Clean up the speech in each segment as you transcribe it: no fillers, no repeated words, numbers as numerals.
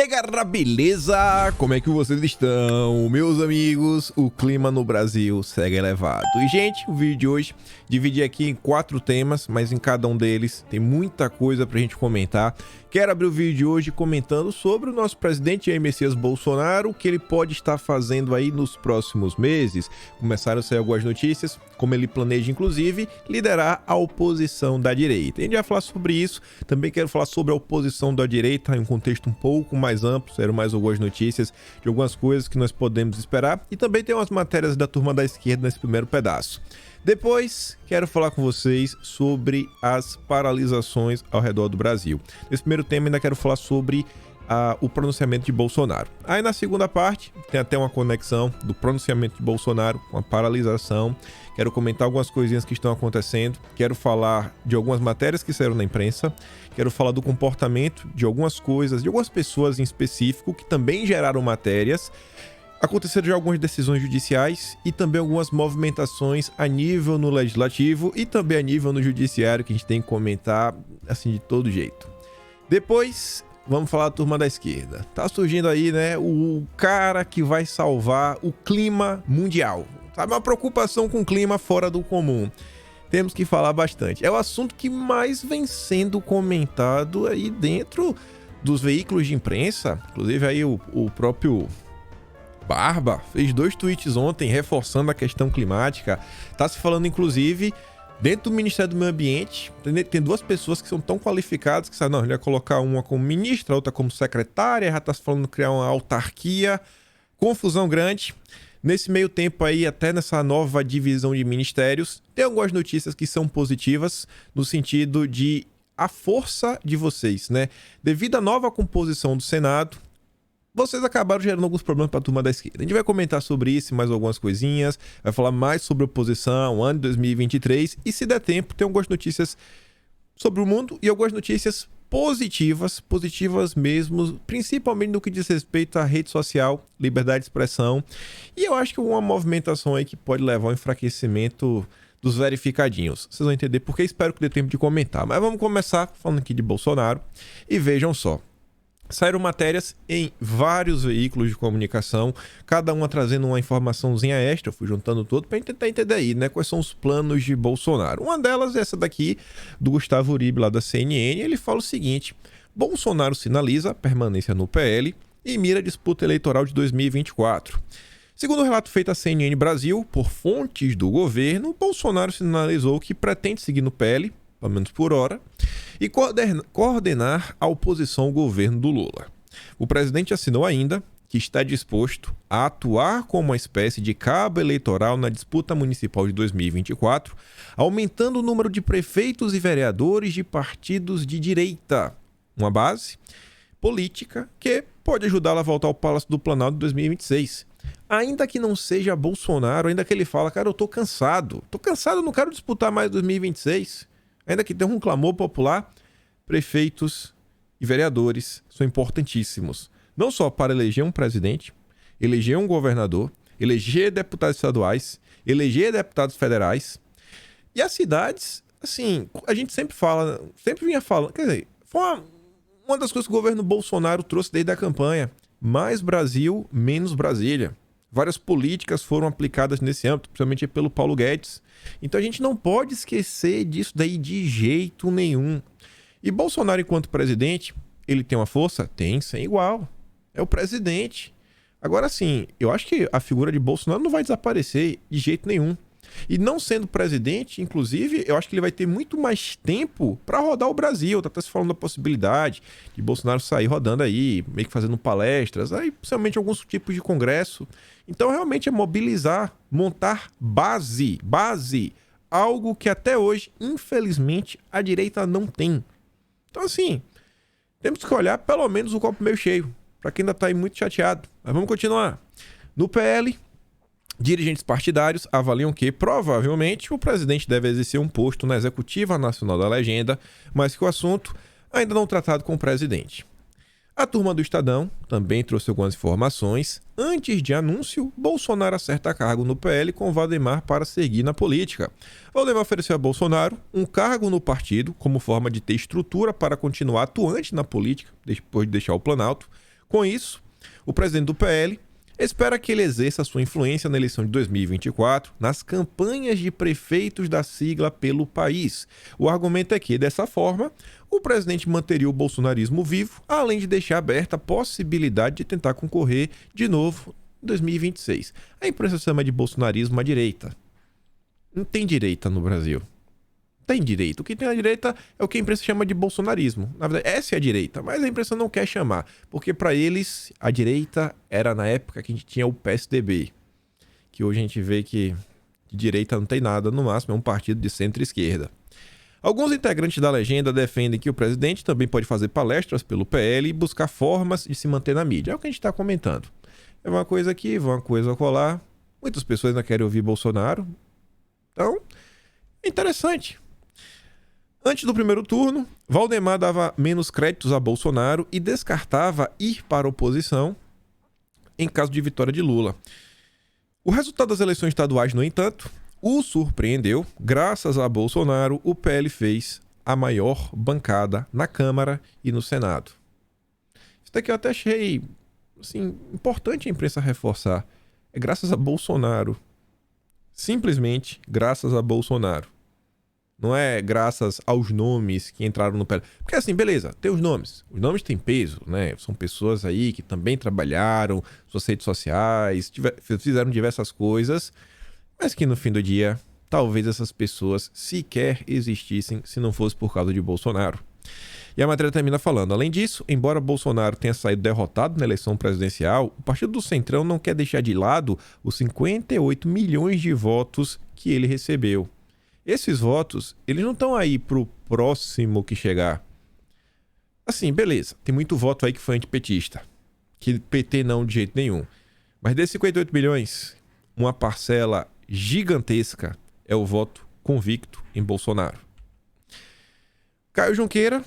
aí, galera, beleza? Como é que vocês estão? Meus amigos, o clima no Brasil segue elevado. E, gente, o vídeo de hoje dividi aqui em 4 temas, mas em cada um deles tem muita coisa pra gente comentar. Quero abrir o vídeo de hoje comentando sobre o nosso presidente Jair Messias Bolsonaro, o que ele pode estar fazendo aí nos próximos meses. Começaram a sair algumas notícias, como ele planeja, inclusive, liderar a oposição da direita. A gente vai falar sobre isso. Também quero falar sobre a oposição da direita em um contexto um pouco mais amplo, serão mais algumas notícias de algumas coisas que nós podemos esperar. E também tem umas matérias da turma da esquerda nesse primeiro pedaço. Depois, quero falar com vocês sobre as paralisações ao redor do Brasil. Nesse primeiro tema, ainda quero falar sobre o pronunciamento de Bolsonaro. Aí, na segunda parte, tem até uma conexão do pronunciamento de Bolsonaro com a paralisação. Quero comentar algumas coisinhas que estão acontecendo. Quero falar de algumas matérias que saíram na imprensa. Quero falar do comportamento de algumas coisas, de algumas pessoas em específico que também geraram matérias. Aconteceram já algumas decisões judiciais e também algumas movimentações a nível no legislativo e também a nível no judiciário que a gente tem que comentar assim de todo jeito. Depois, vamos falar da turma da esquerda. Tá surgindo aí, né, o cara que vai salvar o clima mundial. Sabe, uma preocupação com o clima fora do comum. Temos que falar bastante. É o assunto que mais vem sendo comentado aí dentro dos veículos de imprensa. Inclusive aí o próprio Barba fez 2 tweets ontem reforçando a questão climática. Tá se falando, inclusive, dentro do Ministério do Meio Ambiente, tem 2 pessoas que são tão qualificadas que não, ele vai colocar uma como ministra, outra como secretária, já tá se falando de criar uma autarquia. Confusão grande. Nesse meio tempo aí, até nessa nova divisão de ministérios, tem algumas notícias que são positivas, no sentido de a força de vocês, né? Devido à nova composição do Senado, vocês acabaram gerando alguns problemas para a turma da esquerda. A gente vai comentar sobre isso e mais algumas coisinhas, vai falar mais sobre oposição, ano de 2023, e se der tempo, tem algumas notícias sobre o mundo e algumas notícias positivas mesmo, principalmente no que diz respeito à rede social, liberdade de expressão, e eu acho que uma movimentação aí que pode levar ao enfraquecimento dos verificadinhos. Vocês vão entender porque espero que dê tempo de comentar. Mas vamos começar falando aqui de Bolsonaro e vejam só. Saíram matérias em vários veículos de comunicação, cada uma trazendo uma informaçãozinha extra. Eu fui juntando tudo para tentar entender aí, né, quais são os planos de Bolsonaro. Uma delas é essa daqui, do Gustavo Uribe, lá da CNN. Ele fala o seguinte: Bolsonaro sinaliza a permanência no PL e mira a disputa eleitoral de 2024. Segundo o relato feito à CNN Brasil, por fontes do governo, Bolsonaro sinalizou que pretende seguir no PL, pelo menos por hora, e coordenar a oposição ao governo do Lula. O presidente assinou ainda que está disposto a atuar como uma espécie de cabo eleitoral na disputa municipal de 2024, aumentando o número de prefeitos e vereadores de partidos de direita, uma base política que pode ajudá-la a voltar ao Palácio do Planalto em 2026. Ainda que não seja Bolsonaro, ainda que ele fala, cara, eu tô cansado, não quero disputar mais 2026. Ainda que tenha um clamor popular, prefeitos e vereadores são importantíssimos. Não só para eleger um presidente, eleger um governador, eleger deputados estaduais, eleger deputados federais. E as cidades, assim, a gente sempre vinha falando, quer dizer, foi uma das coisas que o governo Bolsonaro trouxe desde a campanha. Mais Brasil, menos Brasília. Várias políticas foram aplicadas nesse âmbito, principalmente pelo Paulo Guedes. Então a gente não pode esquecer disso daí de jeito nenhum. E Bolsonaro, enquanto presidente, ele tem uma força? Tem, sem igual. É o presidente. Agora sim, eu acho que a figura de Bolsonaro não vai desaparecer de jeito nenhum. E não sendo presidente, inclusive, eu acho que ele vai ter muito mais tempo para rodar o Brasil. Tá até se falando da possibilidade de Bolsonaro sair rodando aí, meio que fazendo palestras, aí principalmente alguns tipos de congresso. Então realmente é mobilizar, montar base, algo que até hoje, infelizmente, a direita não tem. Então assim, temos que olhar pelo menos o copo meio cheio, para quem ainda tá aí muito chateado. Mas vamos continuar. No PL, dirigentes partidários avaliam que, provavelmente, o presidente deve exercer um posto na Executiva Nacional da Legenda, mas que o assunto ainda não tratado com o presidente. A turma do Estadão também trouxe algumas informações. Antes de anúncio, Bolsonaro acerta cargo no PL com Valdemar para seguir na política. Valdemar ofereceu a Bolsonaro um cargo no partido como forma de ter estrutura para continuar atuante na política, depois de deixar o Planalto, Com isso, o presidente do PL espera que ele exerça sua influência na eleição de 2024 nas campanhas de prefeitos da sigla pelo país. O argumento é que, dessa forma, o presidente manteria o bolsonarismo vivo, além de deixar aberta a possibilidade de tentar concorrer de novo em 2026. A imprensa chama de bolsonarismo à direita. Não tem direita no Brasil. Tem direita. O que tem na direita é o que a imprensa chama de bolsonarismo. Na verdade, essa é a direita, mas a imprensa não quer chamar, porque para eles a direita era na época que a gente tinha o PSDB, que hoje a gente vê que de direita não tem nada, no máximo é um partido de centro-esquerda. Alguns integrantes da legenda defendem que o presidente também pode fazer palestras pelo PL e buscar formas de se manter na mídia. É o que a gente está comentando. É uma coisa aqui, uma coisa acolá. Muitas pessoas não querem ouvir Bolsonaro. Então, é interessante. Antes do primeiro turno, Valdemar dava menos créditos a Bolsonaro e descartava ir para a oposição em caso de vitória de Lula. O resultado das eleições estaduais, no entanto, o surpreendeu. Graças a Bolsonaro, o PL fez a maior bancada na Câmara e no Senado. Isso daqui eu até achei assim, importante a imprensa reforçar. É graças a Bolsonaro. Simplesmente graças a Bolsonaro. Não é graças aos nomes que entraram no PL. Porque assim, beleza, tem os nomes. Os nomes têm peso, né? São pessoas aí que também trabalharam, suas redes sociais, fizeram diversas coisas, mas que no fim do dia, talvez essas pessoas sequer existissem se não fosse por causa de Bolsonaro. E a matéria termina falando, além disso, embora Bolsonaro tenha saído derrotado na eleição presidencial, o Partido do Centrão não quer deixar de lado os 58 milhões de votos que ele recebeu. Esses votos, eles não estão aí pro próximo que chegar. Assim, beleza, tem muito voto aí que foi antipetista, que PT não de jeito nenhum. Mas desses 58 milhões, uma parcela gigantesca é o voto convicto em Bolsonaro. Caio Junqueira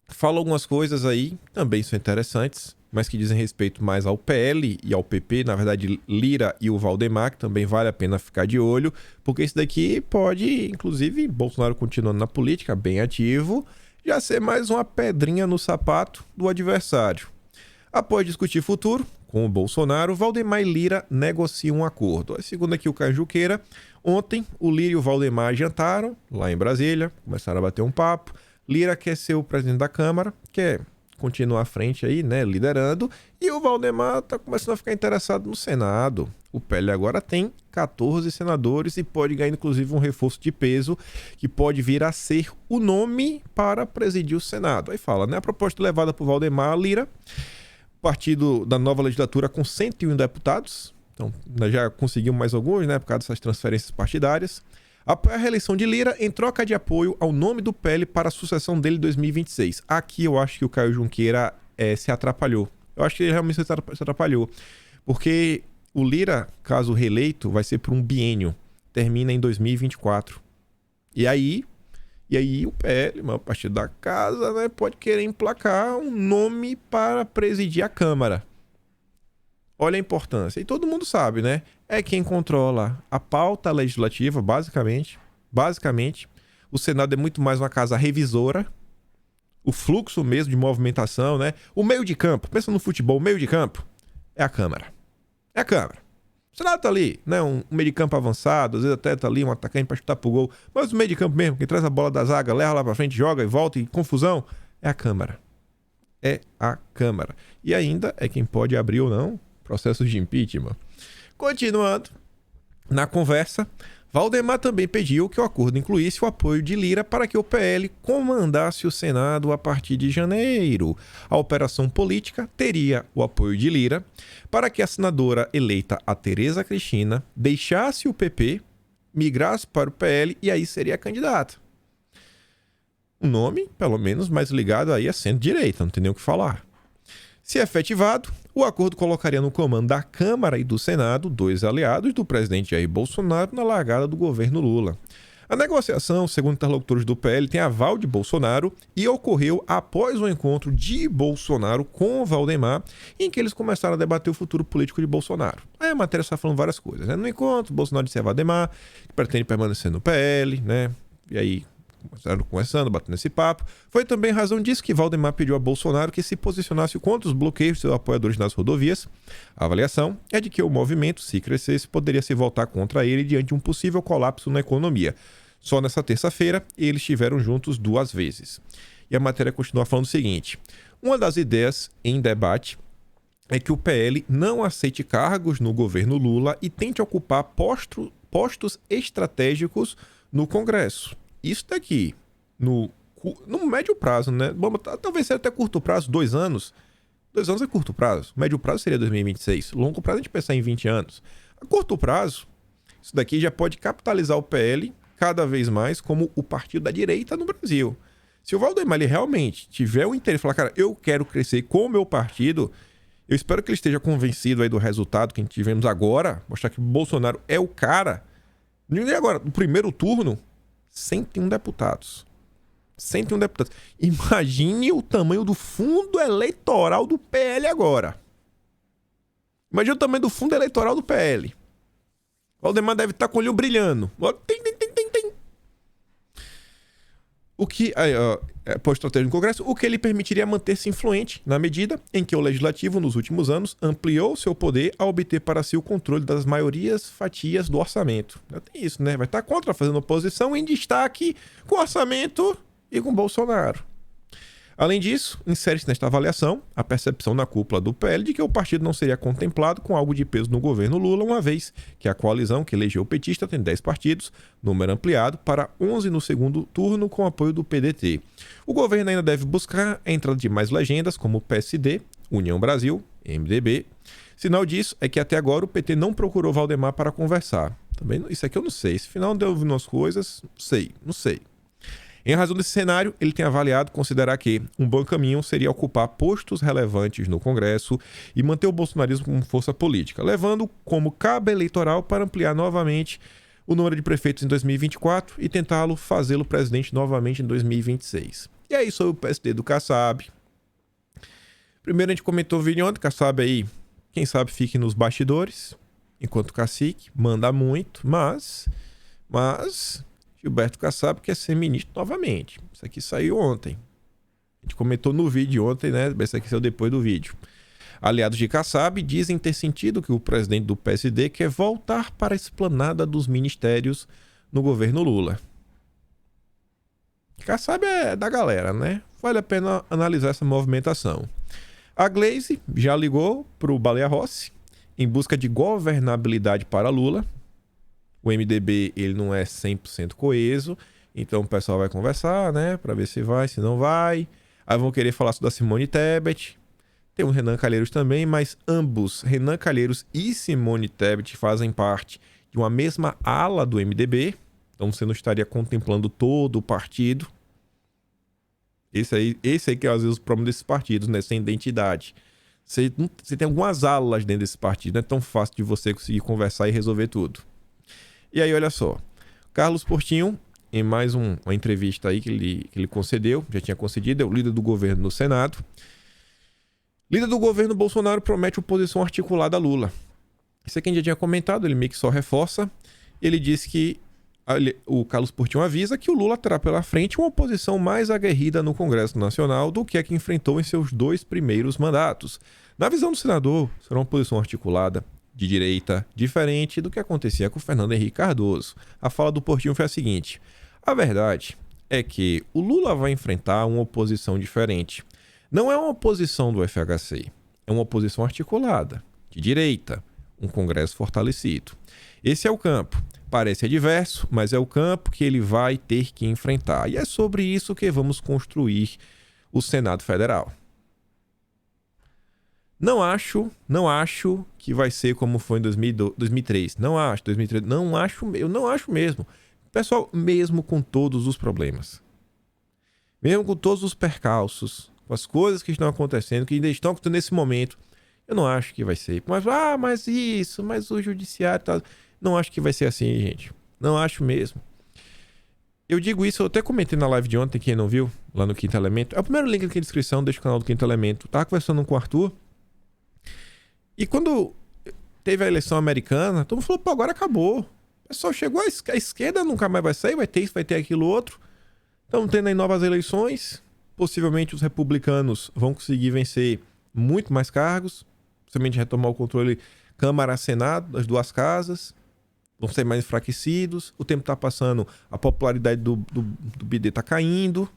fala algumas coisas aí, também são interessantes, mas que dizem respeito mais ao PL e ao PP, na verdade Lira e o Valdemar, que também vale a pena ficar de olho, porque isso daqui pode, inclusive, Bolsonaro continuando na política, bem ativo, já ser mais uma pedrinha no sapato do adversário. Após discutir futuro com o Bolsonaro, Valdemar e Lira negociam um acordo. Segundo aqui o Caio Junqueira, ontem o Lira e o Valdemar jantaram lá em Brasília, começaram a bater um papo. Lira quer ser o presidente da Câmara, quer continuar à frente aí, né, liderando, e o Valdemar tá começando a ficar interessado no Senado. O PL agora tem 14 senadores e pode ganhar inclusive um reforço de peso que pode vir a ser o nome para presidir o Senado. Aí fala, né, a proposta levada por Valdemar Lira, partido da nova legislatura com 101 deputados, então nós já conseguimos mais alguns, né, por causa dessas transferências partidárias. Apoia a reeleição de Lira em troca de apoio ao nome do PL para a sucessão dele em 2026. Aqui eu acho que o Caio Junqueira se atrapalhou. Eu acho que ele realmente se atrapalhou. Porque o Lira, caso reeleito, vai ser por um biênio. Termina em 2024. E aí o PL, o partido da casa, né, pode querer emplacar um nome para presidir a Câmara. Olha a importância. E todo mundo sabe, né? É quem controla a pauta legislativa, basicamente. Basicamente, o Senado é muito mais uma casa revisora. O fluxo mesmo de movimentação, né? O meio de campo, pensa no futebol, o meio de campo é a Câmara. É a Câmara. O Senado tá ali, né? Um meio de campo avançado, às vezes até tá ali um atacante para chutar pro gol. Mas o meio de campo mesmo, que traz a bola da zaga, leva lá pra frente, joga e volta e confusão, é a Câmara. É a Câmara. E ainda é quem pode abrir ou não processos de impeachment. Continuando na conversa, Valdemar também pediu que o acordo incluísse o apoio de Lira para que o PL comandasse o Senado a partir de janeiro. A operação política teria o apoio de Lira para que a senadora eleita a Tereza Cristina deixasse o PP, migrasse para o PL e aí seria candidata. Um nome, pelo menos, mais ligado aí a centro-direita, não tem nem o que falar. Se efetivado, o acordo colocaria no comando da Câmara e do Senado 2 aliados do presidente Jair Bolsonaro na largada do governo Lula. A negociação, segundo interlocutores do PL, tem aval de Bolsonaro e ocorreu após o encontro de Bolsonaro com Valdemar, em que eles começaram a debater o futuro político de Bolsonaro. Aí a matéria está falando várias coisas, né? No encontro, Bolsonaro disse a Valdemar que pretende permanecer no PL, né? E aí Começaram conversando, batendo esse papo. Foi também razão disso que Valdemar pediu a Bolsonaro que se posicionasse contra os bloqueios de seus apoiadores nas rodovias. A avaliação é de que o movimento, se crescesse, poderia se voltar contra ele diante de um possível colapso na economia. Só nessa terça-feira, eles estiveram juntos 2 vezes. E a matéria continua falando o seguinte: uma das ideias em debate é que o PL não aceite cargos no governo Lula e tente ocupar postos estratégicos no Congresso. Isso daqui, no médio prazo, né? Bom, talvez seja até curto prazo, 2 anos. 2 anos é curto prazo. Médio prazo seria 2026. Longo prazo a gente pensar em 20 anos. A curto prazo, isso daqui já pode capitalizar o PL cada vez mais como o partido da direita no Brasil. Se o Valdemar ele realmente tiver o interesse, falar, cara, eu quero crescer com o meu partido, eu espero que ele esteja convencido aí do resultado que a gente tivemos agora, mostrar que o Bolsonaro é o cara. E agora, no primeiro turno, 101 deputados. 101 deputados. Imagine o tamanho do fundo eleitoral do PL agora. Imagine o tamanho do fundo eleitoral do PL. O Valdemar deve estar com o olho brilhando. Tem. O que pós-estratégia do Congresso, o que ele permitiria manter-se influente na medida em que o Legislativo, nos últimos anos, ampliou seu poder ao obter para si o controle das maiorias fatias do orçamento. Tem isso, né? Vai estar contra fazendo oposição em destaque com orçamento e com Bolsonaro. Além disso, insere-se nesta avaliação a percepção na cúpula do PL de que o partido não seria contemplado com algo de peso no governo Lula, uma vez que a coalizão que elegeu o petista tem 10 partidos, número ampliado para 11 no segundo turno com apoio do PDT. O governo ainda deve buscar a entrada de mais legendas como PSD, União Brasil, MDB. Sinal disso é que até agora o PT não procurou Valdemar para conversar. Também isso aqui eu não sei. Esse final deu umas coisas, não sei. Em razão desse cenário, ele tem avaliado considerar que um bom caminho seria ocupar postos relevantes no Congresso e manter o bolsonarismo como força política, levando como cabo eleitoral para ampliar novamente o número de prefeitos em 2024 e tentá-lo fazê-lo presidente novamente em 2026. E aí sobre o PSD do Kassab. Primeiro a gente comentou o vídeo ontem, Kassab aí, quem sabe fique nos bastidores, enquanto o cacique manda muito, mas Gilberto Kassab quer ser ministro novamente. Isso aqui saiu ontem. A gente comentou no vídeo ontem, né? Isso aqui saiu depois do vídeo. Aliados de Kassab dizem ter sentido que o presidente do PSD quer voltar para a esplanada dos ministérios no governo Lula. Kassab é da galera, né? Vale a pena analisar essa movimentação. A Glaze já ligou para o Baleia Rossi em busca de governabilidade para Lula. O MDB ele não é 100% coeso, então o pessoal vai conversar, né, para ver se vai, se não vai. Aí vão querer falar sobre a Simone Tebet. Tem o Renan Calheiros também, mas ambos, Renan Calheiros e Simone Tebet, fazem parte de uma mesma ala do MDB. Então você não estaria contemplando todo o partido. Esse aí que é às vezes o problema desses partidos, né, sem identidade. Você tem algumas alas dentro desse partido, não é tão fácil de você conseguir conversar e resolver tudo. E aí, olha só, Carlos Portinho, em mais uma entrevista aí que ele concedeu, já tinha concedido, é o líder do governo no Senado. Líder do governo Bolsonaro promete oposição articulada a Lula. Isso aqui a gente já tinha comentado, ele meio que só reforça. Ele disse que o Carlos Portinho avisa que o Lula terá pela frente uma oposição mais aguerrida no Congresso Nacional do que a que enfrentou em seus 2 primeiros mandatos. Na visão do senador, será uma oposição articulada de direita, diferente do que acontecia com o Fernando Henrique Cardoso. A fala do Portinho foi a seguinte: a verdade é que o Lula vai enfrentar uma oposição diferente. Não é uma oposição do FHC, é uma oposição articulada, de direita, um Congresso fortalecido. Esse é o campo. Parece adverso, mas é o campo que ele vai ter que enfrentar. E é sobre isso que vamos construir o Senado Federal. Não acho que vai ser como foi em 2003. Não acho, 2003. Eu não acho mesmo. Pessoal, mesmo com todos os problemas, mesmo com todos os percalços, com as coisas que estão acontecendo, que ainda estão acontecendo nesse momento, eu não acho que vai ser. Mas o judiciário tá... Não acho que vai ser assim, gente. Não acho mesmo. Eu digo isso, eu até comentei na live de ontem, quem não viu, lá no Quinto Elemento. É o primeiro link aqui na descrição, deixa o canal do Quinto Elemento. Tava conversando com o Arthur. E quando teve a eleição americana, todo mundo falou, pô, agora acabou. O pessoal chegou, a esquerda nunca mais vai sair, vai ter isso, vai ter aquilo outro. Estamos tendo aí novas eleições. Possivelmente os republicanos vão conseguir vencer muito mais cargos. Possivelmente retomar o controle Câmara-Senado, das duas casas. Vão ser mais enfraquecidos. O tempo está passando, a popularidade do BD está caindo.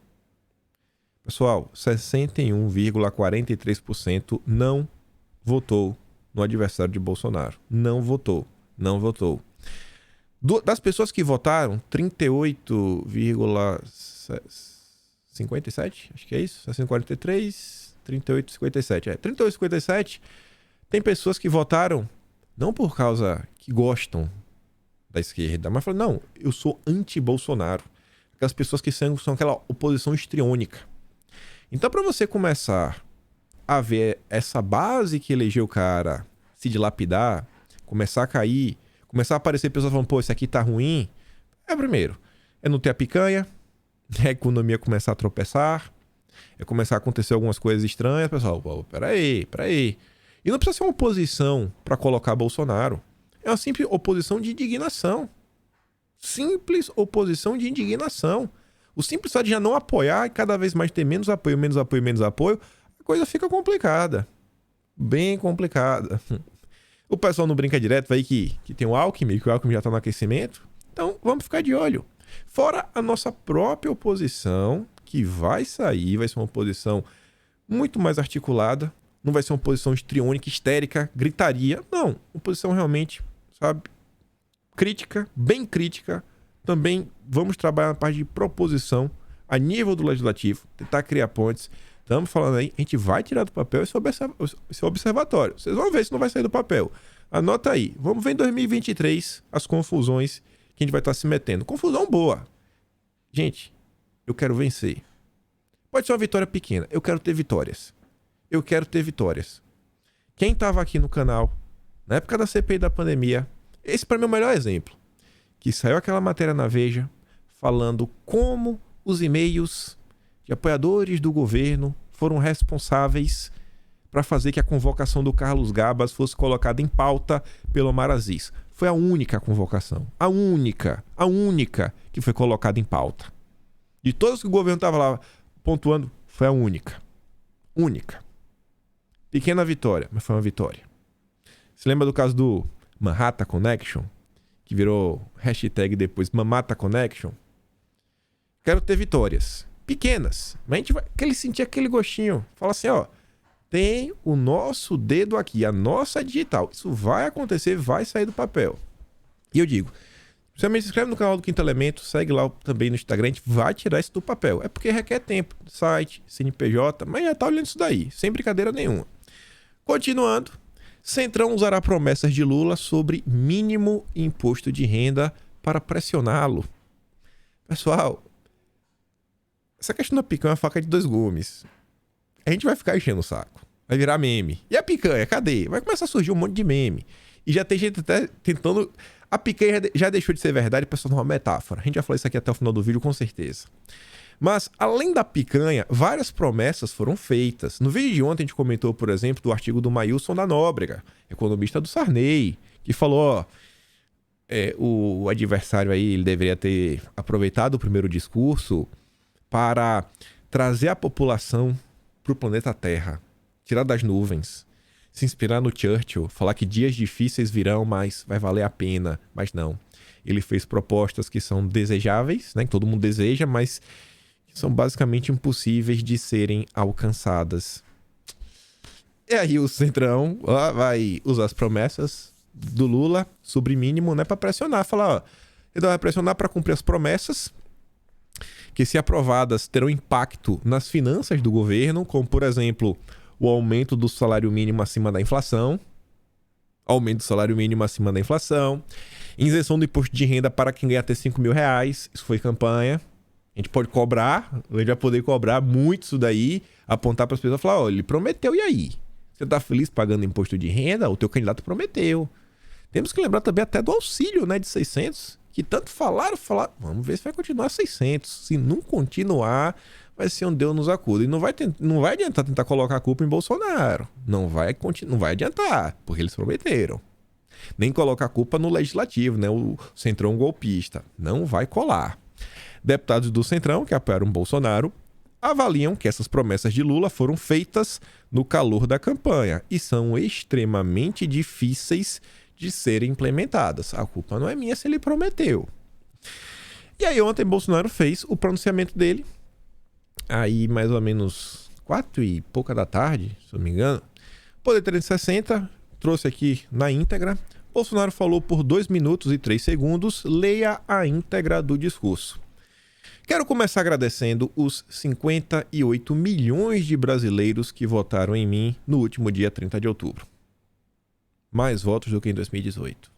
Pessoal, 61,43% não votou no adversário de Bolsonaro. Não votou. Não votou. Das pessoas que votaram, 38,57, acho que é isso, 643, 38,57. 38,57, tem pessoas que votaram não por causa que gostam da esquerda, mas falam, não, eu sou anti-Bolsonaro. Aquelas pessoas que são aquela oposição histriônica. Então, para você começar a ver essa base que elegeu o cara se dilapidar, começar a cair, começar a aparecer pessoas falando, pô, esse aqui tá ruim. Primeiro, é não ter a picanha, é a economia começar a tropeçar, é começar a acontecer algumas coisas estranhas. Pessoal, pô, peraí. E não precisa ser uma oposição para colocar Bolsonaro. É uma simples oposição de indignação. Simples oposição de indignação. O simples fato de já não apoiar e cada vez mais ter menos apoio, a coisa fica complicada. Bem complicada. O pessoal não brinca direto, vai que tem o Alckmin, que o Alckmin já tá no aquecimento. Então, vamos ficar de olho. Fora a nossa própria oposição, que vai sair, vai ser uma oposição muito mais articulada. Não vai ser uma oposição histriônica, histérica, gritaria. Não, uma oposição realmente, sabe, crítica, bem crítica. Também vamos trabalhar na parte de proposição a nível do legislativo, tentar criar pontes. Estamos falando aí, a gente vai tirar do papel esse observatório. Vocês vão ver se não vai sair do papel. Anota aí. Vamos ver em 2023 as confusões que a gente vai estar se metendo. Confusão boa. Gente, eu quero vencer. Pode ser uma vitória pequena. Eu quero ter vitórias. Quem estava aqui no canal, na época da CPI da pandemia, esse para mim é o melhor exemplo. Que saiu aquela matéria na Veja falando como os e-mails de apoiadores do governo foram responsáveis para fazer que a convocação do Carlos Gabas fosse colocada em pauta pelo Omar Aziz. Foi a única convocação. A única que foi colocada em pauta. De todas que o governo estava lá pontuando, foi a única. Pequena vitória, mas foi uma vitória. Você lembra do caso do Manhattan Connection? Que virou hashtag depois Mamata Connection? Quero ter vitórias. Pequenas. Mas a gente vai sentir aquele gostinho. Fala assim, ó. Tem o nosso dedo aqui, a nossa digital. Isso vai acontecer, vai sair do papel. E eu digo, principalmente se inscreve no canal do Quinto Elemento, segue lá também no Instagram, a gente vai tirar isso do papel. É porque requer tempo. Site, CNPJ, mas já tá olhando isso daí, sem brincadeira nenhuma. Continuando, Centrão usará promessas de Lula sobre mínimo imposto de renda para pressioná-lo. Pessoal, essa questão da picanha é uma faca de dois gumes. A gente vai ficar enchendo o saco. Vai virar meme. E a picanha, cadê? Vai começar a surgir um monte de meme. E já tem gente até tentando... A picanha já deixou de ser verdade para se tornar uma metáfora. A gente vai falar isso aqui até o final do vídeo, com certeza. Mas, além da picanha, várias promessas foram feitas. No vídeo de ontem a gente comentou, por exemplo, do artigo do Maílson da Nóbrega, economista do Sarney, que falou, o adversário aí, ele deveria ter aproveitado o primeiro discurso para trazer a população para o planeta Terra, tirar das nuvens, se inspirar no Churchill, falar que dias difíceis virão, mas vai valer a pena. Mas não. Ele fez propostas que são desejáveis, né, que todo mundo deseja, mas são basicamente impossíveis de serem alcançadas. E aí o Centrão vai usar as promessas do Lula sobre mínimo, né, para pressionar, falar, ele vai pressionar para cumprir as promessas que, se aprovadas, terão impacto nas finanças do governo, como, por exemplo, o aumento do salário mínimo acima da inflação, isenção do imposto de renda para quem ganha até 5 mil reais, isso foi campanha. A gente pode cobrar, a gente vai poder cobrar muito isso daí, apontar para as pessoas e falar, ó, ele prometeu, e aí? Você tá feliz pagando imposto de renda? O teu candidato prometeu. Temos que lembrar também até do auxílio, né, de 600, que tanto falaram, vamos ver se vai continuar 600. Se não continuar, vai ser um Deus nos acuda. E não vai adiantar tentar colocar a culpa em Bolsonaro. Não vai adiantar, porque eles prometeram. Nem colocar a culpa no legislativo, né, o Centrão golpista. Não vai colar. Deputados do Centrão, que apoiaram Bolsonaro, avaliam que essas promessas de Lula foram feitas no calor da campanha e são extremamente difíceis de serem implementadas. A culpa não é minha se ele prometeu. E aí ontem Bolsonaro fez o pronunciamento dele, aí mais ou menos 4 e pouca da tarde, se eu não me engano. Poder 360 trouxe aqui na íntegra. Bolsonaro falou por 2 minutos e 3 segundos. Leia a íntegra do discurso. Quero começar agradecendo os 58 milhões de brasileiros que votaram em mim no último dia 30 de outubro. Mais votos do que em 2018.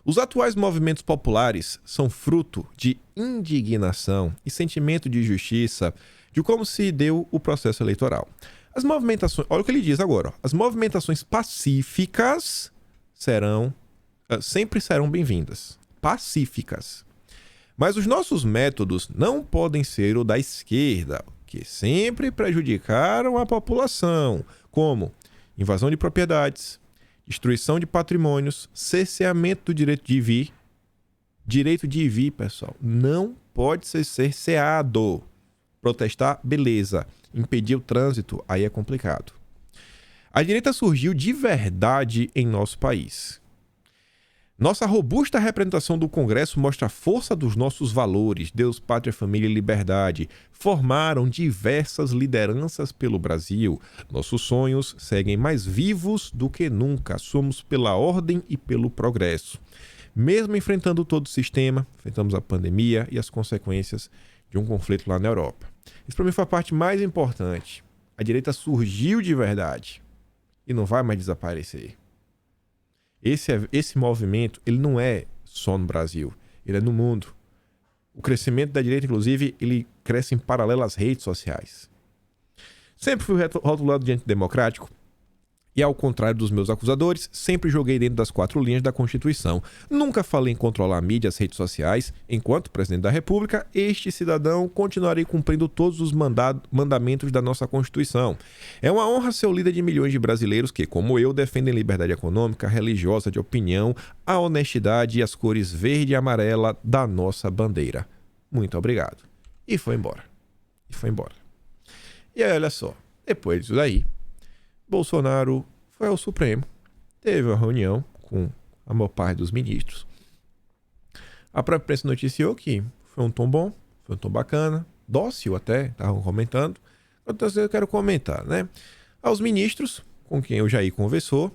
Os atuais movimentos populares são fruto de indignação e sentimento de justiça de como se deu o processo eleitoral. As movimentações, olha o que ele diz agora, ó, as movimentações pacíficas sempre serão bem-vindas. Pacíficas. Mas os nossos métodos não podem ser o da esquerda, que sempre prejudicaram a população, como invasão de propriedades, destruição de patrimônios, cerceamento do direito de vir. Direito de vir, pessoal, não pode ser cerceado. Protestar, beleza. Impedir o trânsito, aí é complicado. A direita surgiu de verdade em nosso país. Nossa robusta representação do Congresso mostra a força dos nossos valores, Deus, Pátria, Família e Liberdade. Formaram diversas lideranças pelo Brasil. Nossos sonhos seguem mais vivos do que nunca. Somos pela ordem e pelo progresso. Mesmo enfrentando todo o sistema, enfrentamos a pandemia e as consequências de um conflito lá na Europa. Isso para mim foi a parte mais importante. A direita surgiu de verdade e não vai mais desaparecer. Esse movimento, ele não é só no Brasil, ele é no mundo. O crescimento da direita, inclusive, ele cresce em paralelo às redes sociais. Sempre fui rotulado de antidemocrático e, ao contrário dos meus acusadores, sempre joguei dentro das 4 linhas da Constituição. Nunca falei em controlar a mídia e as redes sociais. Enquanto presidente da República, este cidadão continuarei cumprindo todos os mandamentos da nossa Constituição. É uma honra ser o líder de milhões de brasileiros que, como eu, defendem liberdade econômica, religiosa, de opinião, a honestidade e as cores verde e amarela da nossa bandeira. Muito obrigado. E foi embora. E aí, olha só, depois disso daí, Bolsonaro foi ao Supremo, teve uma reunião com a maior parte dos ministros. A própria imprensa noticiou que foi um tom bom, foi um tom bacana, dócil até, estavam comentando. Então eu quero comentar, né? Aos ministros, com quem o Jair conversou,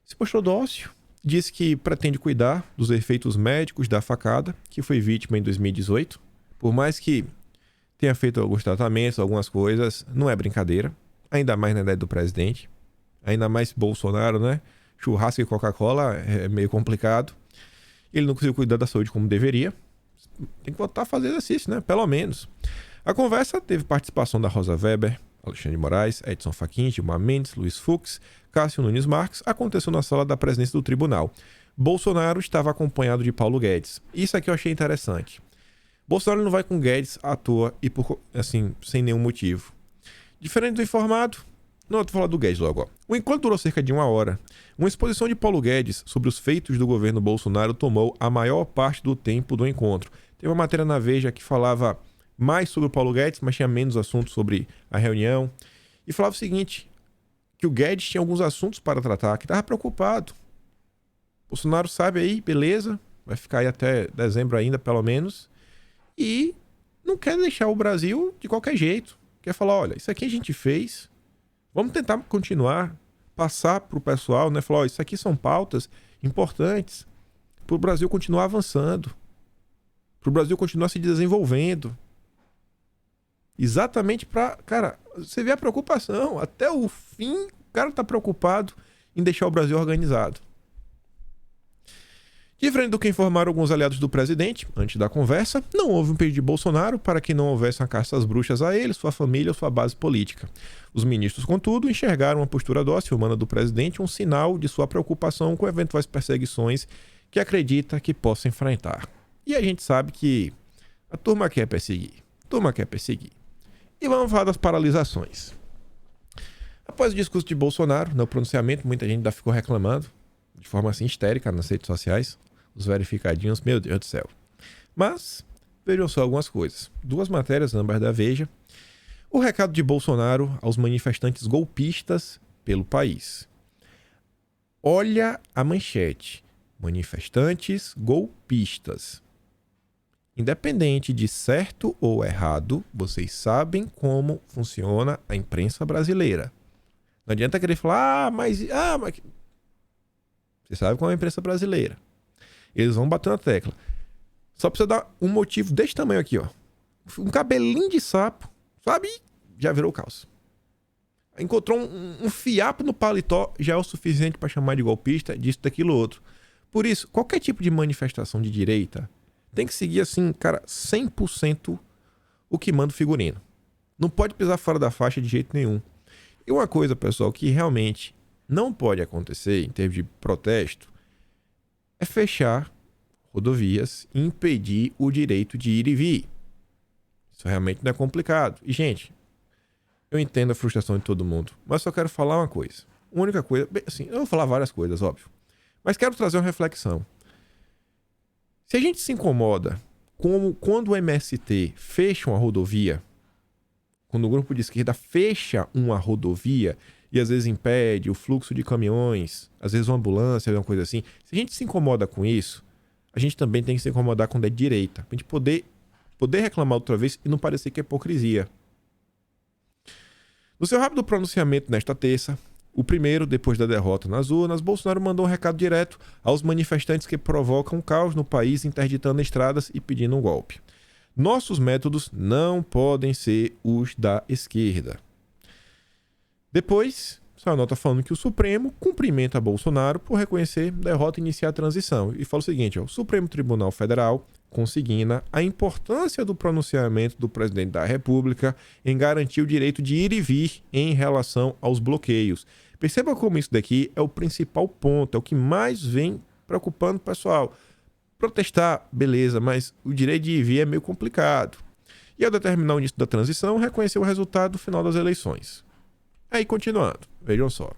se mostrou dócil, disse que pretende cuidar dos efeitos médicos da facada, que foi vítima em 2018. Por mais que tenha feito alguns tratamentos, algumas coisas, não é brincadeira. Ainda mais na ideia do presidente. Ainda mais Bolsonaro, né? Churrasco e Coca-Cola é meio complicado. Ele não conseguiu cuidar da saúde como deveria. Tem que voltar a fazer exercício, né? Pelo menos. A conversa teve participação da Rosa Weber, Alexandre de Moraes, Edson Fachin, Gilmar Mendes, Luiz Fux, Cássio Nunes Marques. Aconteceu na sala da presidência do tribunal. Bolsonaro estava acompanhado de Paulo Guedes. Isso aqui eu achei interessante. Bolsonaro não vai com Guedes à toa e sem nenhum motivo. Diferente do informado, não vou falar do Guedes logo. Ó. O encontro durou cerca de 1 hora. Uma exposição de Paulo Guedes sobre os feitos do governo Bolsonaro tomou a maior parte do tempo do encontro. Tem uma matéria na Veja que falava mais sobre o Paulo Guedes, mas tinha menos assuntos sobre a reunião. E falava o seguinte, que o Guedes tinha alguns assuntos para tratar, que estava preocupado. Bolsonaro sabe aí, beleza, vai ficar aí até dezembro ainda, pelo menos. E não quer deixar o Brasil de qualquer jeito. Quer falar, olha, isso aqui a gente fez, vamos tentar continuar, passar para o pessoal, né? Falar, ó, isso aqui são pautas importantes para o Brasil continuar avançando, para o Brasil continuar se desenvolvendo. Exatamente para, cara, você vê a preocupação, até o fim o cara tá preocupado em deixar o Brasil organizado. Diferente do que informaram alguns aliados do presidente, antes da conversa, não houve um pedido de Bolsonaro para que não houvesse uma caça às bruxas a ele, sua família ou sua base política. Os ministros, contudo, enxergaram a postura dócil e humana do presidente um sinal de sua preocupação com eventuais perseguições que acredita que possa enfrentar. E a gente sabe que a turma quer perseguir. E vamos falar das paralisações. Após o discurso de Bolsonaro, no pronunciamento, muita gente ainda ficou reclamando, de forma assim histérica nas redes sociais, os verificadinhos, meu Deus do céu. Mas Vejam só algumas coisas. Duas matérias, ambas da Veja. O recado de Bolsonaro aos manifestantes golpistas pelo país. Olha a manchete. Manifestantes golpistas. Independente de certo ou errado, vocês sabem como funciona a imprensa brasileira. Não adianta querer falar, mas... Você sabe como é a imprensa brasileira. Eles vão bater na tecla. Só precisa dar um motivo desse tamanho aqui, ó. Um cabelinho de sapo, sabe? Já virou caos. Encontrou um fiapo no paletó, já é o suficiente para chamar de golpista, disso, daquilo, outro. Por isso, qualquer tipo de manifestação de direita tem que seguir assim, cara, 100% o que manda o figurino. Não pode pisar fora da faixa de jeito nenhum. E uma coisa, pessoal, que realmente não pode acontecer em termos de protesto é fechar rodovias e impedir o direito de ir e vir. Isso realmente não é complicado. E, gente, eu entendo a frustração de todo mundo, mas só quero falar uma coisa. A única coisa... Bem, assim, eu vou falar várias coisas, óbvio. Mas quero trazer uma reflexão. Se a gente se incomoda como quando o MST fecha uma rodovia, quando o grupo de esquerda fecha uma rodovia e às vezes impede o fluxo de caminhões, às vezes uma ambulância, alguma coisa assim. Se a gente se incomoda com isso, a gente também tem que se incomodar quando é direita. Pra gente poder reclamar outra vez e não parecer que é hipocrisia. No seu rápido pronunciamento nesta terça, o primeiro depois da derrota nas urnas, Bolsonaro mandou um recado direto aos manifestantes que provocam caos no país, interditando estradas e pedindo um golpe. Nossos métodos não podem ser os da esquerda. Depois, saiu a nota falando que o Supremo cumprimenta Bolsonaro por reconhecer derrota e iniciar a transição. E fala o seguinte, ó, o Supremo Tribunal Federal consigna a importância do pronunciamento do presidente da República em garantir o direito de ir e vir em relação aos bloqueios. Perceba como isso daqui é o principal ponto, é o que mais vem preocupando o pessoal. Protestar, beleza, mas o direito de ir e vir é meio complicado. E ao determinar o início da transição, reconheceu o resultado final das eleições. Aí, continuando, vejam só.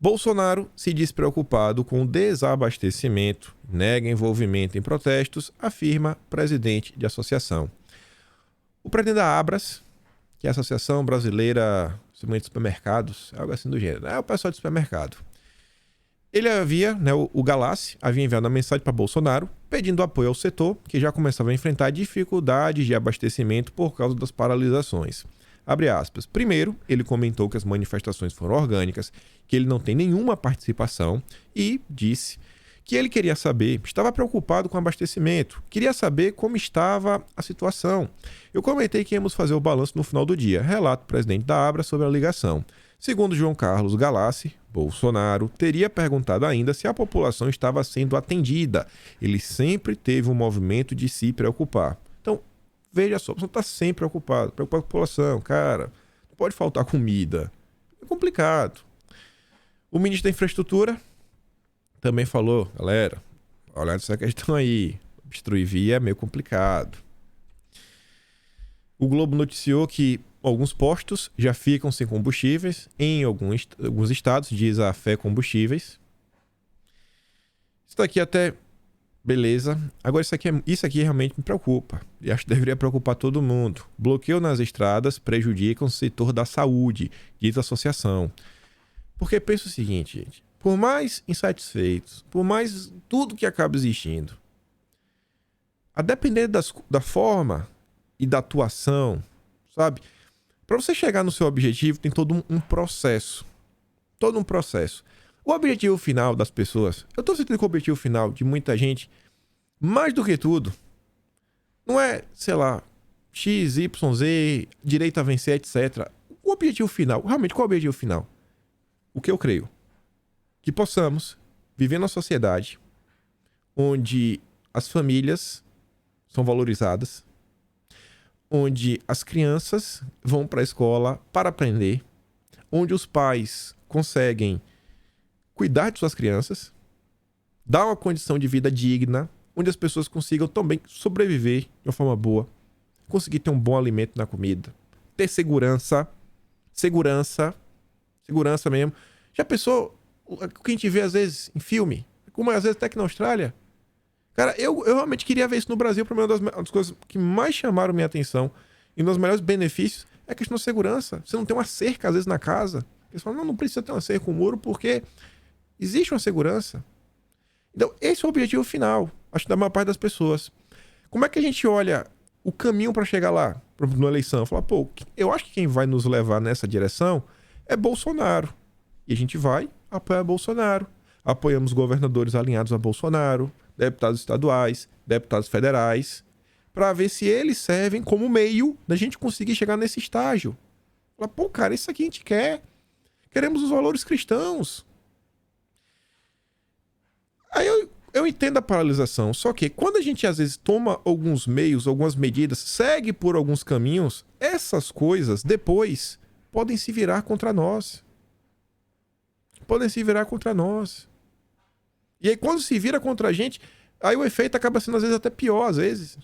Bolsonaro se diz preocupado com o desabastecimento, nega envolvimento em protestos, afirma presidente de associação. O presidente da Abras, que é a Associação Brasileira de Supermercados, algo assim do gênero, é o pessoal de supermercado. Ele havia, o Galassi, havia enviado uma mensagem para Bolsonaro pedindo apoio ao setor, que já começava a enfrentar dificuldades de abastecimento por causa das paralisações. Abre aspas. Primeiro, ele comentou que as manifestações foram orgânicas, que ele não tem nenhuma participação e disse que ele queria saber, estava preocupado com o abastecimento, queria saber como estava a situação. Eu comentei que íamos fazer o balanço no final do dia, relata o presidente da Abra sobre a ligação. Segundo João Carlos Galassi, Bolsonaro teria perguntado ainda se a população estava sendo atendida. Ele sempre teve um movimento de se preocupar. Então, veja só, você está sempre preocupado com a população, cara. Não pode faltar comida. É complicado. O ministro da Infraestrutura também falou, galera, olha essa questão aí. Obstruir via é meio complicado. O Globo noticiou que alguns postos já ficam sem combustíveis em alguns estados, diz a Fé Combustíveis. Isso daqui até... Beleza. Agora isso aqui realmente me preocupa. E acho que deveria preocupar todo mundo. Bloqueio nas estradas prejudica o setor da saúde, diz a associação. Porque pensa o seguinte, gente. Por mais insatisfeitos, por mais tudo que acaba existindo, a depender da forma e da atuação, sabe? Para você chegar no seu objetivo tem todo um processo. Todo um processo. O objetivo final das pessoas, eu estou sentindo que o objetivo final de muita gente, mais do que tudo, não é, sei lá, X, Y, Z, direito a vencer, etc. O objetivo final, realmente, qual é o objetivo final? O que eu creio? Que possamos viver numa sociedade onde as famílias são valorizadas, onde as crianças vão para a escola para aprender, onde os pais conseguem cuidar de suas crianças, dar uma condição de vida digna, onde as pessoas consigam também sobreviver de uma forma boa, conseguir ter um bom alimento na comida, ter segurança mesmo. Já pensou o que a gente vê às vezes em filme, como às vezes até aqui na Austrália? Cara, eu realmente queria ver isso no Brasil. Para mim, uma das coisas que mais chamaram minha atenção e um dos melhores benefícios é a questão da segurança. Você não tem uma cerca, às vezes, na casa. Eles falam, não precisa ter uma cerca com um muro, porque existe uma segurança. Então, esse é o objetivo final, acho, da maior parte das pessoas. Como é que a gente olha o caminho para chegar lá, por exemplo, numa eleição? Falar, pô, eu acho que quem vai nos levar nessa direção é Bolsonaro. E a gente vai apoiar Bolsonaro. Apoiamos governadores alinhados a Bolsonaro, deputados estaduais, deputados federais, para ver se eles servem como meio da gente conseguir chegar nesse estágio. Falar, pô, cara, isso aqui a gente quer. Queremos os valores cristãos. Aí eu entendo a paralisação, só que quando a gente às vezes toma alguns meios, algumas medidas, segue por alguns caminhos, essas coisas depois podem se virar contra nós. Podem se virar contra nós. E aí quando se vira contra a gente, aí o efeito acaba sendo às vezes até pior, às vezes.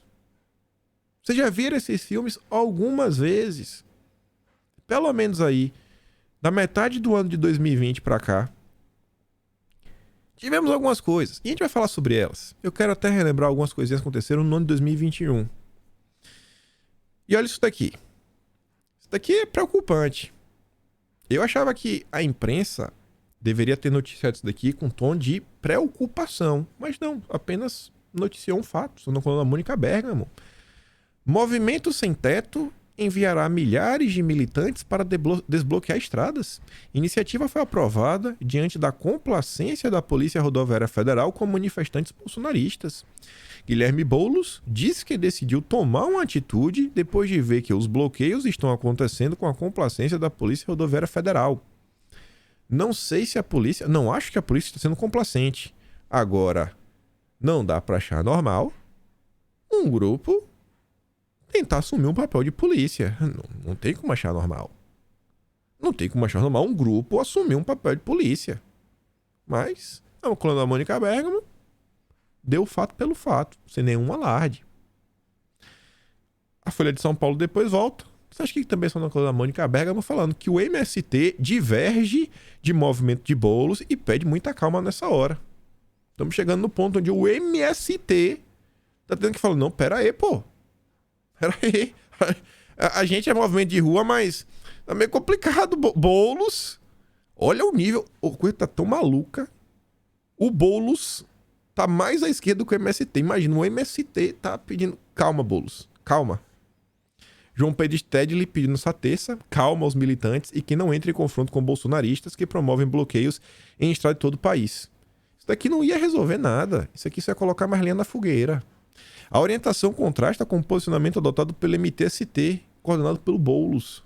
Você já viram esses filmes algumas vezes. Pelo menos aí, da metade do ano de 2020 pra cá, tivemos algumas coisas. E a gente vai falar sobre elas. Eu quero até relembrar algumas coisinhas que aconteceram no ano de 2021. E olha isso daqui. Isso daqui é preocupante. Eu achava que a imprensa deveria ter noticiado isso daqui com tom de preocupação. Mas não, apenas noticiou um fato. Estou falando da Mônica Bergamo. Movimento Sem Teto enviará milhares de militantes para desbloquear estradas. Iniciativa foi aprovada diante da complacência da Polícia Rodoviária Federal com manifestantes bolsonaristas. Guilherme Boulos disse que decidiu tomar uma atitude depois de ver que os bloqueios estão acontecendo com a complacência da Polícia Rodoviária Federal. Não sei se a polícia... Não acho que a polícia está sendo complacente. Agora, não dá para achar normal um grupo tentar assumir um papel de polícia. Não tem como achar normal. Não tem como achar normal um grupo assumir um papel de polícia. Mas a coluna da Mônica Bergamo deu o fato pelo fato, sem nenhum alarde. A Folha de São Paulo depois volta. Você acha que também são na coluna da Mônica Bergamo falando que o MST diverge de movimento de Boulos e pede muita calma nessa hora. Estamos chegando no ponto onde o MST tá tendo que falar, não, pera aí, pô. Peraí, a gente é movimento de rua, mas tá meio complicado. Boulos, olha o nível, a coisa tá tão maluca. O Boulos tá mais à esquerda do que o MST. Imagina, o MST tá pedindo, calma, Boulos, calma. João Pedro Stedley pedindo essa terça, calma aos militantes e que não entre em confronto com bolsonaristas que promovem bloqueios em estrada de todo o país. Isso daqui não ia resolver nada. Isso aqui só ia colocar mais lenha na fogueira. A orientação contrasta com o posicionamento adotado pelo MTST, coordenado pelo Boulos.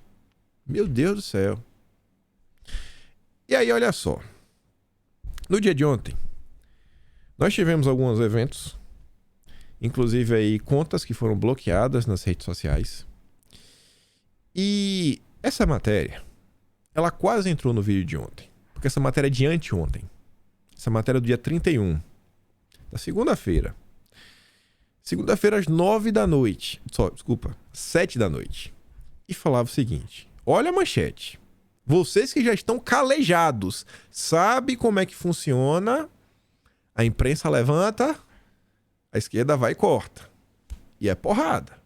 Meu Deus do céu. E aí, olha só. No dia de ontem, nós tivemos alguns eventos, inclusive aí contas que foram bloqueadas nas redes sociais. E essa matéria, ela quase entrou no vídeo de ontem, porque essa matéria é de anteontem. Essa matéria é do dia 31, da segunda-feira. Segunda-feira às 9 da noite. 7 da noite. E falava o seguinte. Olha a manchete. Vocês que já estão calejados, sabe como é que funciona? A imprensa levanta, a esquerda vai e corta. E é porrada.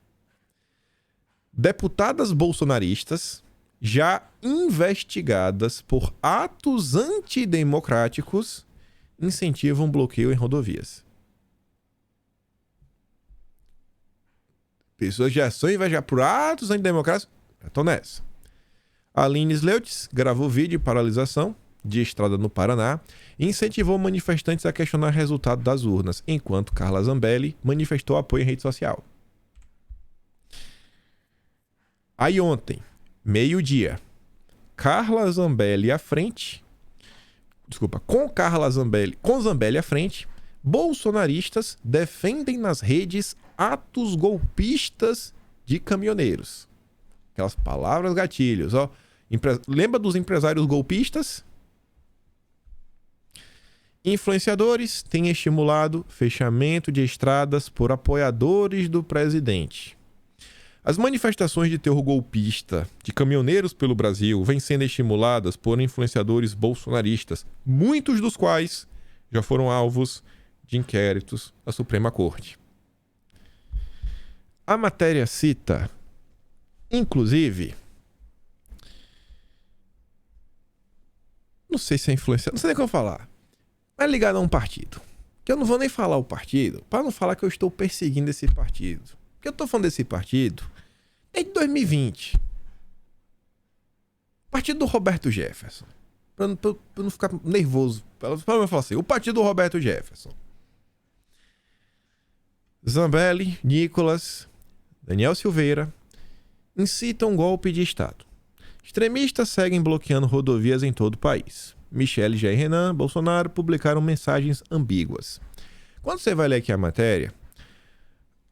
Deputadas bolsonaristas já investigadas por atos antidemocráticos incentivam bloqueio em rodovias. Pessoas já são investigadas por atos antidemocráticos. Estou nessa. Aline Sleutz gravou vídeo de paralisação de estrada no Paraná e incentivou manifestantes a questionar o resultado das urnas, enquanto Carla Zambelli manifestou apoio em rede social. Aí ontem, meio-dia, com Zambelli à frente, bolsonaristas defendem nas redes atos golpistas de caminhoneiros. Aquelas palavras gatilhos, ó. Lembra dos empresários golpistas? Influenciadores têm estimulado fechamento de estradas por apoiadores do presidente. As manifestações de terror golpista de caminhoneiros pelo Brasil vêm sendo estimuladas por influenciadores bolsonaristas, muitos dos quais já foram alvos de inquéritos da Suprema Corte. A matéria cita, inclusive, não sei se é influência, não sei nem o que eu vou falar, mas ligado a um partido. Que eu não vou nem falar o partido, para não falar que eu estou perseguindo esse partido. Porque eu estou falando desse partido desde 2020. Partido do Roberto Jefferson. Pra não ficar nervoso. Para eu falar assim, o partido do Roberto Jefferson. Zambelli, Nicolas, Daniel Silveira incitam um golpe de Estado. Extremistas seguem bloqueando rodovias em todo o país. Michele, Jair, Renan, Bolsonaro publicaram mensagens ambíguas. Quando você vai ler aqui a matéria,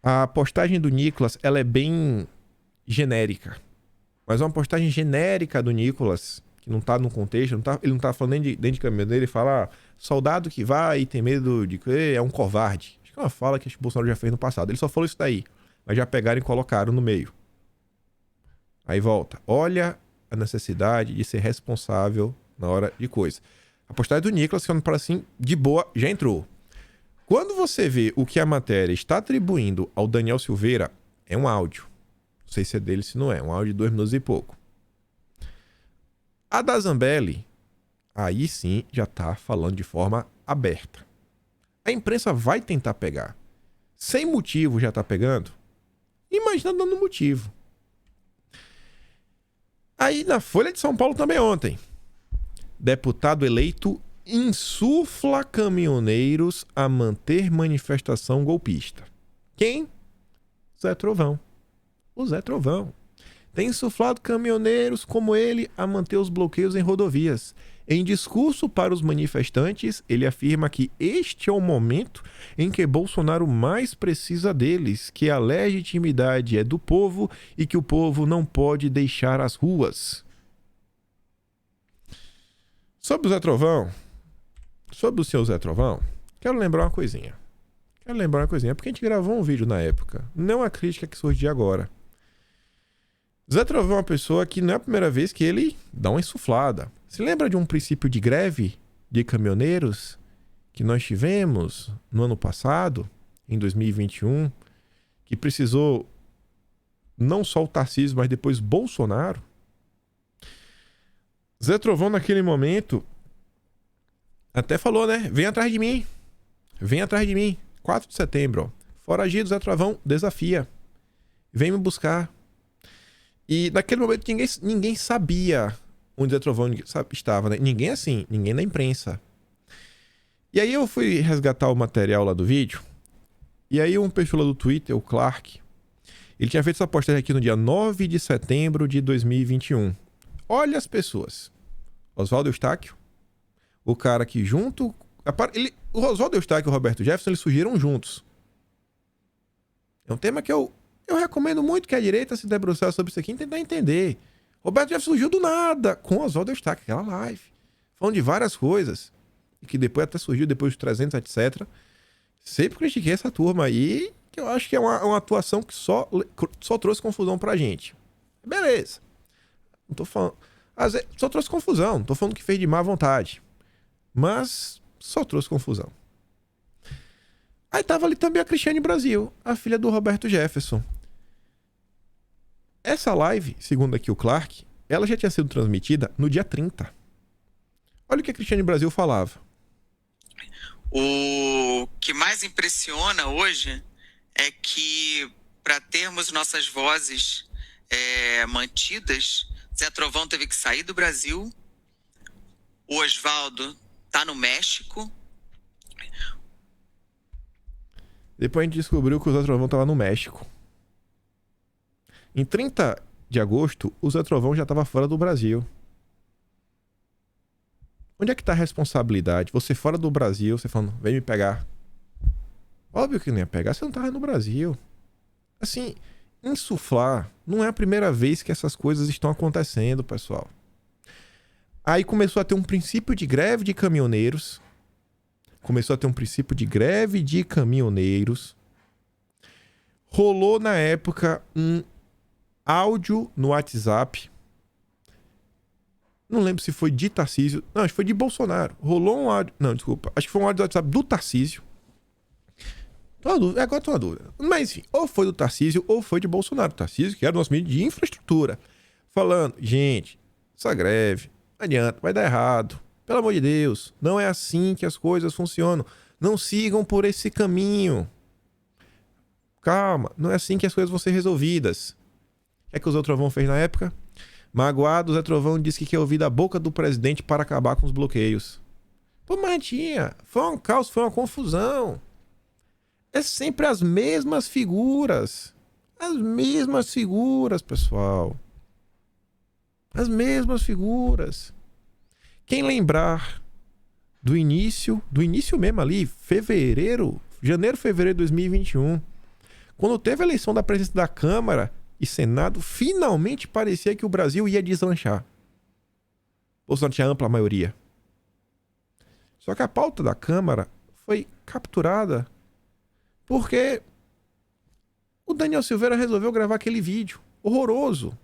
a postagem do Nicolas ela é bem genérica. Mas é uma postagem genérica do Nicolas, que não tá no contexto, ele não tá falando dentro de caminhão dele, ele fala, soldado que vai e tem medo de que é um covarde. Acho que é uma fala que o Bolsonaro já fez no passado. Ele só falou isso daí, mas já pegaram e colocaram no meio. Aí volta. Olha a necessidade de ser responsável na hora de coisa. A postagem do Nicolas, que para assim, de boa, já entrou. Quando você vê o que a matéria está atribuindo ao Daniel Silveira, é um áudio. Não sei se é dele, se não é. Um áudio de 2 minutos e pouco. A da Zambelli, aí sim, já tá falando de forma aberta. A imprensa vai tentar pegar. Sem motivo já tá pegando? Imagina dando motivo. Aí na Folha de São Paulo também ontem. Deputado eleito insufla caminhoneiros a manter manifestação golpista. Quem? Zé Trovão. O Zé Trovão. Tem insuflado caminhoneiros como ele a manter os bloqueios em rodovias. Em discurso para os manifestantes, ele afirma que este é o momento em que Bolsonaro mais precisa deles, que a legitimidade é do povo e que o povo não pode deixar as ruas. Sobre o Zé Trovão, sobre o seu Zé Trovão, quero lembrar uma coisinha. Porque a gente gravou um vídeo na época. Não a crítica que surge agora. Zé Trovão é uma pessoa que não é a primeira vez que ele dá uma insuflada. Se lembra de um princípio de greve de caminhoneiros que nós tivemos no ano passado, em 2021, que precisou não só o Tarcísio, mas depois Bolsonaro? Zé Trovão, naquele momento, até falou, né? Vem atrás de mim. 4 de setembro. Ó. Foragido, Zé Trovão desafia. Vem me buscar. E naquele momento ninguém sabia onde Zé Trovão estava, né? Ninguém da imprensa. E aí eu fui resgatar o material lá do vídeo. E aí um perfil lá do Twitter, o Clark, ele tinha feito essa postagem aqui no dia 9 de setembro de 2021. Olha as pessoas. Oswaldo Eustáquio, o cara que junto... o Oswaldo Eustáquio e o Roberto Jefferson, eles surgiram juntos. É um tema que eu recomendo muito que a direita se debruçar sobre isso aqui e tentar entender. Roberto Jefferson surgiu do nada com Oswaldo Eustáquio, aquela live. Falando de várias coisas. E que depois até surgiu, depois dos 300, etc. Sempre critiquei essa turma aí, que eu acho que é uma atuação que só trouxe confusão pra gente. Beleza. Não tô falando... Só trouxe confusão. Não tô falando que fez de má vontade. Mas só trouxe confusão. Aí tava ali também a Cristiane Brasil, a filha do Roberto Jefferson. Essa live, segundo aqui o Clark, ela já tinha sido transmitida no dia 30. Olha o que a Cristiane Brasil falava. O que mais impressiona hoje é que, para termos nossas vozes mantidas, Zé Trovão teve que sair do Brasil, o Oswaldo tá no México. Depois a gente descobriu que o Zé Trovão estava no México. Em 30 de agosto, o Zé Trovão já estava fora do Brasil. Onde é que está a responsabilidade? Você fora do Brasil, você falando, vem me pegar. Óbvio que não ia pegar, você não estava no Brasil. Assim, insuflar não é a primeira vez que essas coisas estão acontecendo, pessoal. Aí começou a ter um princípio de greve de caminhoneiros. Rolou na época um áudio no WhatsApp. Não lembro se foi de Tarcísio. Não, acho que foi de Bolsonaro. Rolou um áudio. Não, desculpa. Acho que foi um áudio do WhatsApp do Tarcísio. Agora tô na dúvida. Mas enfim, ou foi do Tarcísio ou foi de Bolsonaro. Tarcísio, que era o nosso ministro de infraestrutura, falando, gente, essa greve, não adianta, vai dar errado. Pelo amor de Deus, não é assim que as coisas funcionam. Não sigam por esse caminho. Calma, não é assim que as coisas vão ser resolvidas. O que o Zé Trovão fez na época? Magoado, o Zé Trovão disse que quer ouvir da boca do presidente para acabar com os bloqueios. Pô, Martinha, foi um caos, foi uma confusão. É sempre as mesmas figuras. As mesmas figuras, pessoal. As mesmas figuras. Quem lembrar do início mesmo ali, janeiro, fevereiro de 2021, quando teve a eleição da presidência da Câmara e Senado, finalmente parecia que o Brasil ia deslanchar. Bolsonaro tinha ampla maioria. Só que a pauta da Câmara foi capturada porque o Daniel Silveira resolveu gravar aquele vídeo horroroso.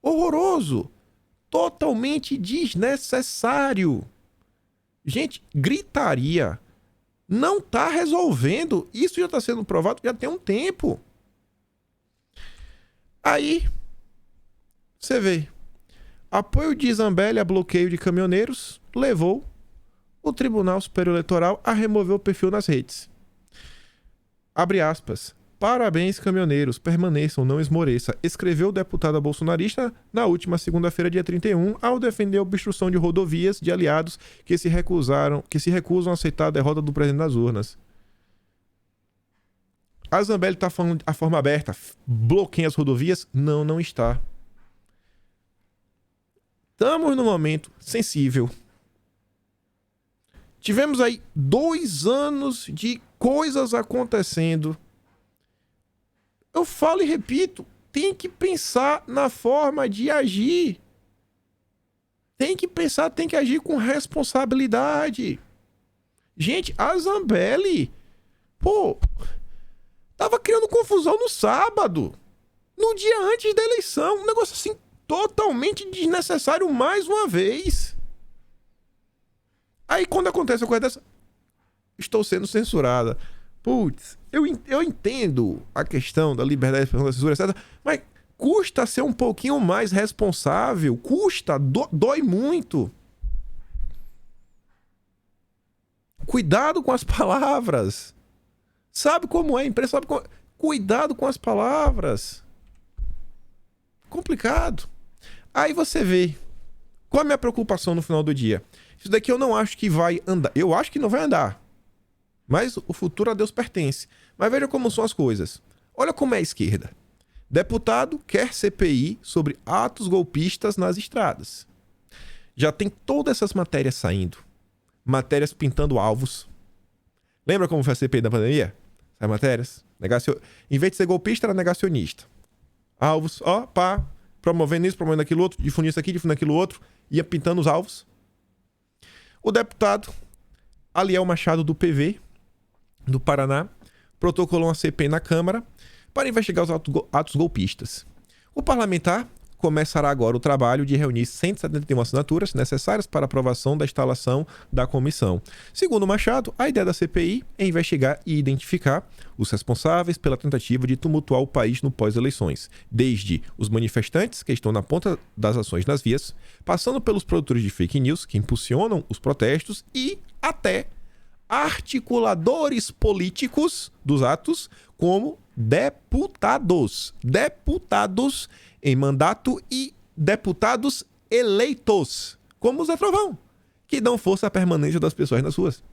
Horroroso. Totalmente desnecessário. Gente, gritaria não tá resolvendo. Isso já tá sendo provado já tem um tempo. Aí, você vê. Apoio de Zambelli a bloqueio de caminhoneiros levou o Tribunal Superior Eleitoral a remover o perfil nas redes. Abre aspas. Parabéns, caminhoneiros, permaneçam, não esmoreça, escreveu o deputado bolsonarista na última segunda-feira, dia 31, ao defender a obstrução de rodovias de aliados que se recusam a aceitar a derrota do presidente nas urnas. A Zambelli está falando a forma aberta, bloqueiem as rodovias? Não, não está. Estamos num momento sensível. Tivemos aí 2 anos de coisas acontecendo. Eu falo e repito, tem que pensar na forma de agir. Tem que pensar, tem que agir com responsabilidade. Gente, a Zambelli, tava criando confusão no sábado, no dia antes da eleição. Um negócio assim, totalmente desnecessário mais uma vez. Aí quando acontece uma coisa dessa, estou sendo censurada. Putz, eu entendo a questão da liberdade de expressão, da censura, etc. Mas custa ser um pouquinho mais responsável. Custa, dói muito. Cuidado com as palavras. Sabe como é a imprensa? Cuidado com as palavras. Complicado. Aí você vê. Qual é a minha preocupação no final do dia? Isso daqui eu não acho que vai andar. Eu acho que não vai andar. Mas o futuro a Deus pertence. Mas veja como são as coisas. Olha como é a esquerda. Deputado quer CPI sobre atos golpistas nas estradas. Já tem todas essas matérias saindo. Matérias pintando alvos. Lembra como foi a CPI da pandemia? As matérias? Em vez de ser golpista, era negacionista. Alvos, promovendo isso, promovendo aquilo outro, difundindo isso aqui, difundindo aquilo outro. Ia pintando os alvos. O deputado Aliel Machado, do PV, do Paraná, protocolou uma CPI na Câmara para investigar os atos golpistas. O parlamentar começará agora o trabalho de reunir 171 assinaturas necessárias para a aprovação da instalação da comissão. Segundo Machado, a ideia da CPI é investigar e identificar os responsáveis pela tentativa de tumultuar o país no pós-eleições, desde os manifestantes que estão na ponta das ações nas vias, passando pelos produtores de fake news que impulsionam os protestos e até articuladores políticos dos atos, como deputados em mandato e deputados eleitos, como o Zé Trovão, que dão força à permanência das pessoas nas ruas.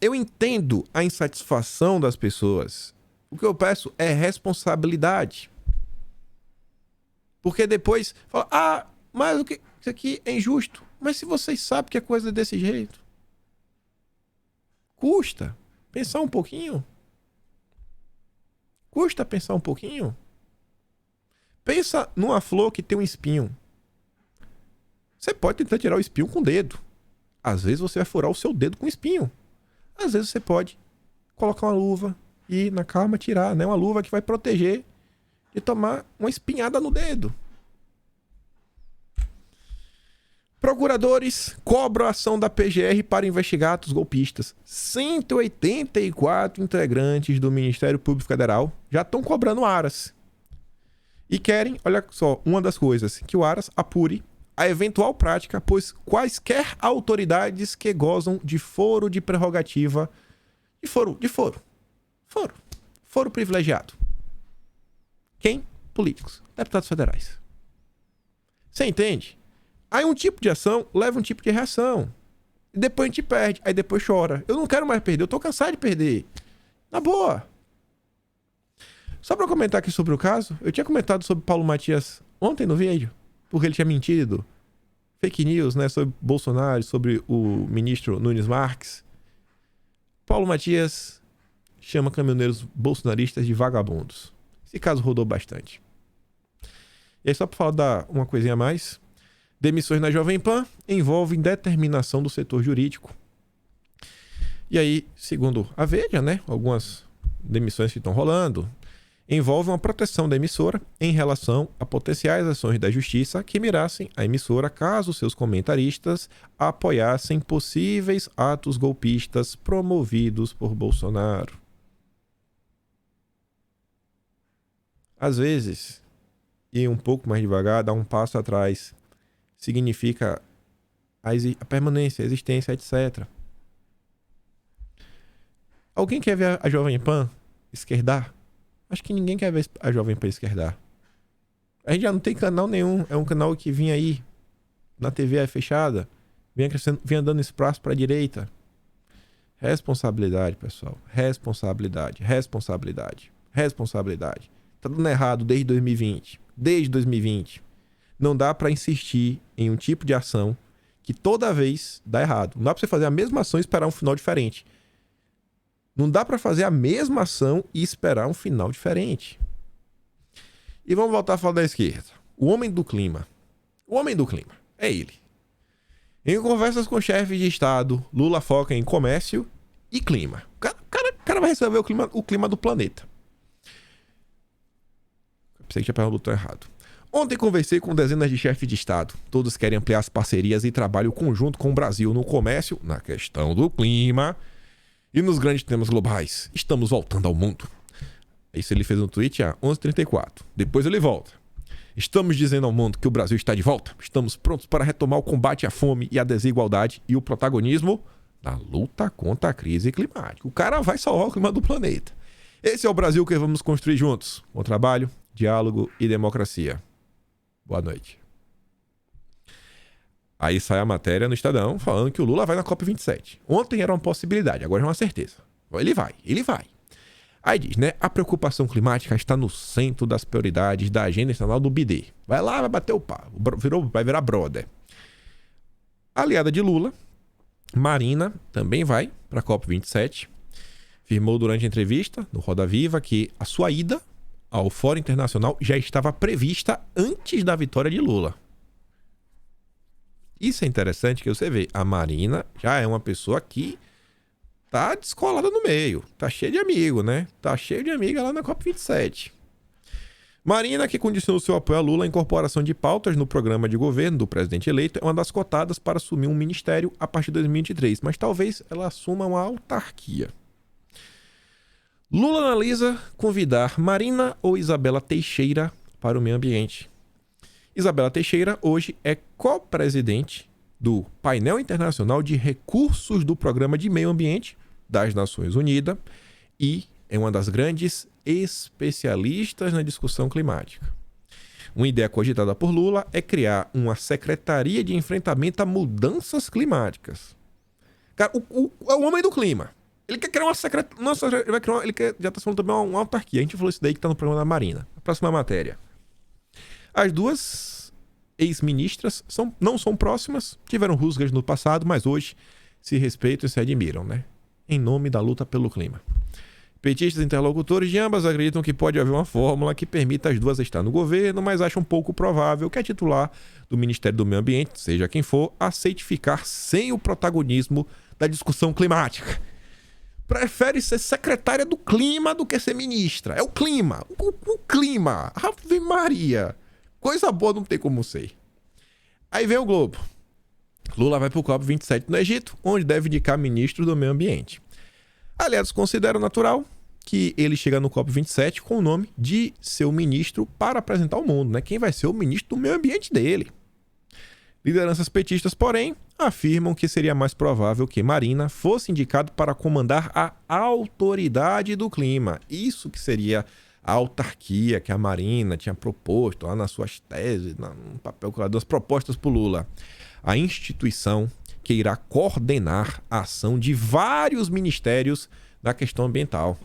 Eu entendo a insatisfação das pessoas. O que eu peço é responsabilidade. Porque depois fala, mas o que isso aqui é injusto. Mas se vocês sabem que a coisa é desse jeito, custa pensar um pouquinho. Custa pensar um pouquinho. Pensa numa flor que tem um espinho. Você pode tentar tirar o espinho com o dedo. Às vezes você vai furar o seu dedo com o espinho. Às vezes você pode colocar uma luva e na calma tirar, né? Uma luva que vai proteger de tomar uma espinhada no dedo. Procuradores cobram a ação da PGR para investigar atos golpistas. 184 integrantes do Ministério Público Federal já estão cobrando Aras. E querem, olha só, uma das coisas, que o Aras apure a eventual prática, pois quaisquer autoridades que gozam de foro de prerrogativa, foro privilegiado. Quem? Políticos, deputados federais. Você entende? Aí um tipo de ação leva um tipo de reação. E depois a gente perde, aí depois chora. Eu não quero mais perder, eu tô cansado de perder. Na boa. Só pra comentar aqui sobre o caso, eu tinha comentado sobre Paulo Matias ontem no vídeo, porque ele tinha mentido. Fake news, né, sobre Bolsonaro, sobre o ministro Nunes Marques. Paulo Matias chama caminhoneiros bolsonaristas de vagabundos. Esse caso rodou bastante. E aí, só pra falar uma coisinha a mais, demissões na Jovem Pan envolvem determinação do setor jurídico. E aí, segundo a Veja, né, algumas demissões que estão rolando envolvem uma proteção da emissora em relação a potenciais ações da justiça que mirassem a emissora caso seus comentaristas apoiassem possíveis atos golpistas promovidos por Bolsonaro. Às vezes, ir um pouco mais devagar, dar um passo atrás, significa a permanência, a existência, etc. Alguém quer ver a Jovem Pan esquerdar? Acho que ninguém quer ver a Jovem Pan esquerdar. A gente já não tem canal nenhum. É um canal que vinha aí na TV fechada, vinha crescendo, vinha dando espaço para a direita. Responsabilidade, pessoal. Responsabilidade. Tá dando errado desde 2020. Desde 2020. Não dá para insistir em um tipo de ação que toda vez dá errado. Não dá para você fazer a mesma ação e esperar um final diferente. Não dá para fazer a mesma ação e esperar um final diferente. E vamos voltar a falar da esquerda. O homem do clima. O homem do clima. É ele. Em conversas com chefes de Estado, Lula foca em comércio e clima. O cara vai resolver o clima do planeta. Eu pensei que tinha apertado o botão errado. Ontem conversei com dezenas de chefes de Estado. Todos querem ampliar as parcerias e trabalho conjunto com o Brasil no comércio, na questão do clima e nos grandes temas globais. Estamos voltando ao mundo. Isso ele fez no tweet a 11h34. Depois ele volta. Estamos dizendo ao mundo que o Brasil está de volta. Estamos prontos para retomar o combate à fome e à desigualdade e o protagonismo na luta contra a crise climática. O cara vai salvar o clima do planeta. Esse é o Brasil que vamos construir juntos. Bom trabalho, diálogo e democracia. Boa noite. Aí sai a matéria no Estadão falando que o Lula vai na COP27. Ontem era uma possibilidade, agora é uma certeza. Ele vai. Aí diz, né? A preocupação climática está no centro das prioridades da agenda nacional do BD. Vai lá, vai bater o pau. Vai virar brother. A aliada de Lula, Marina, também vai para a COP27. Afirmou durante a entrevista no Roda Viva que a sua ida ao Fórum Internacional já estava prevista antes da vitória de Lula. Isso é interessante que você vê. A Marina já é uma pessoa que tá descolada no meio. Tá cheia de amigo, né? Tá cheio de amiga lá na COP27. Marina, que condicionou seu apoio a Lula à incorporação de pautas no programa de governo do presidente eleito, é uma das cotadas para assumir um ministério a partir de 2023. Mas talvez ela assuma uma autarquia. Lula analisa convidar Marina ou Isabela Teixeira para o meio ambiente. Isabela Teixeira hoje é co-presidente do Painel Internacional de Recursos do Programa de Meio Ambiente das Nações Unidas e é uma das grandes especialistas na discussão climática. Uma ideia cogitada por Lula é criar uma Secretaria de Enfrentamento a Mudanças Climáticas. Cara, é o homem do clima. Ele quer criar uma secretaria. Nossa, ele já está falando também uma autarquia. A gente falou isso daí que está no programa da Marina. A próxima matéria. As duas ex-ministras não são próximas, tiveram rusgas no passado, mas hoje se respeitam e se admiram, né? Em nome da luta pelo clima. Petistas interlocutores de ambas acreditam que pode haver uma fórmula que permita as duas estar no governo, mas acham pouco provável que a titular do Ministério do Meio Ambiente, seja quem for, aceite ficar sem o protagonismo da discussão climática. Prefere ser secretária do clima do que ser ministra. É o clima. O clima. Ave Maria. Coisa boa não tem como ser. Aí vem o Globo. Lula vai para o COP27 no Egito, onde deve indicar ministro do meio ambiente. Aliados consideram natural que ele chega no COP27 com o nome de seu ministro para apresentar ao mundo, né? Quem vai ser o ministro do meio ambiente dele. Lideranças petistas, porém, afirmam que seria mais provável que Marina fosse indicado para comandar a autoridade do clima. Isso que seria a autarquia que a Marina tinha proposto lá nas suas teses, no papel das propostas para o Lula. A instituição que irá coordenar a ação de vários ministérios na questão ambiental.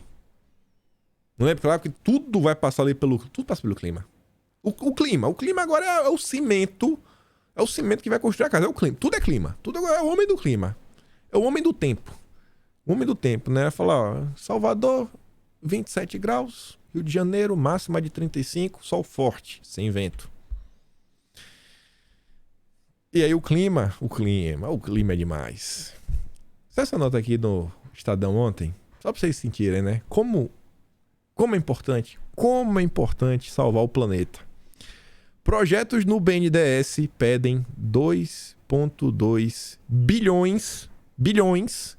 Não é claro que tudo vai passar ali tudo passa pelo clima. O clima agora é o cimento. É o cimento que vai construir a casa. É o clima. Tudo é clima. Tudo agora é o homem do clima. É o homem do tempo. O homem do tempo, né? Falar, ó, Salvador, 27 graus. Rio de Janeiro, máxima de 35. Sol forte, sem vento. E aí o clima é demais. Essa nota aqui no Estadão ontem, só pra vocês sentirem, né? Como é importante salvar o planeta. Projetos no BNDES pedem 2,2 bilhões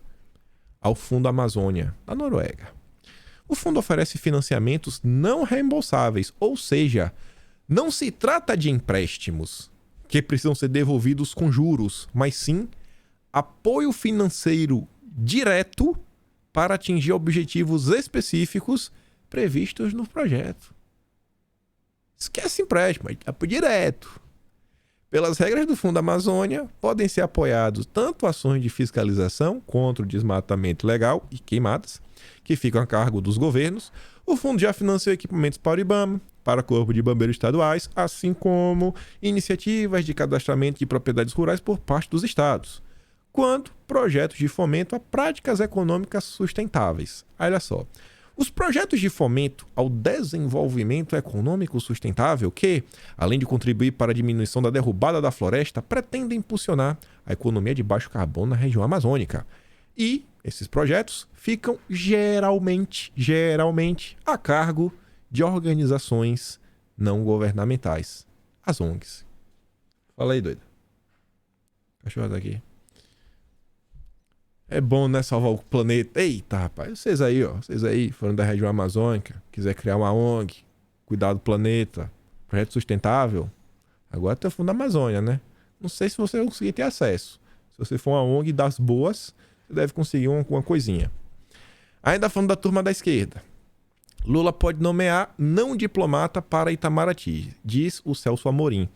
ao Fundo Amazônia, da Noruega. O fundo oferece financiamentos não reembolsáveis, ou seja, não se trata de empréstimos que precisam ser devolvidos com juros, mas sim apoio financeiro direto para atingir objetivos específicos previstos no projeto. Esquece empréstimo, é direto. Pelas regras do Fundo Amazônia, podem ser apoiados tanto ações de fiscalização contra o desmatamento ilegal e queimadas, que ficam a cargo dos governos. O fundo já financiou equipamentos para o IBAMA, para o Corpo de Bombeiros Estaduais, assim como iniciativas de cadastramento de propriedades rurais por parte dos estados, quanto projetos de fomento a práticas econômicas sustentáveis. Olha só. Os projetos de fomento ao desenvolvimento econômico sustentável que, além de contribuir para a diminuição da derrubada da floresta, pretendem impulsionar a economia de baixo carbono na região amazônica. E esses projetos ficam geralmente a cargo de organizações não governamentais, as ONGs. Fala aí, doido. Cachorro daqui. É bom, né, salvar o planeta. Eita, rapaz, vocês aí, falando da região amazônica, quiser criar uma ONG, cuidar do planeta, projeto sustentável, agora tem o Fundo da Amazônia, né? Não sei se você vai conseguir ter acesso. Se você for uma ONG das boas, você deve conseguir uma coisinha. Ainda falando da turma da esquerda. Lula pode nomear não diplomata para Itamaraty, diz o Celso Amorim.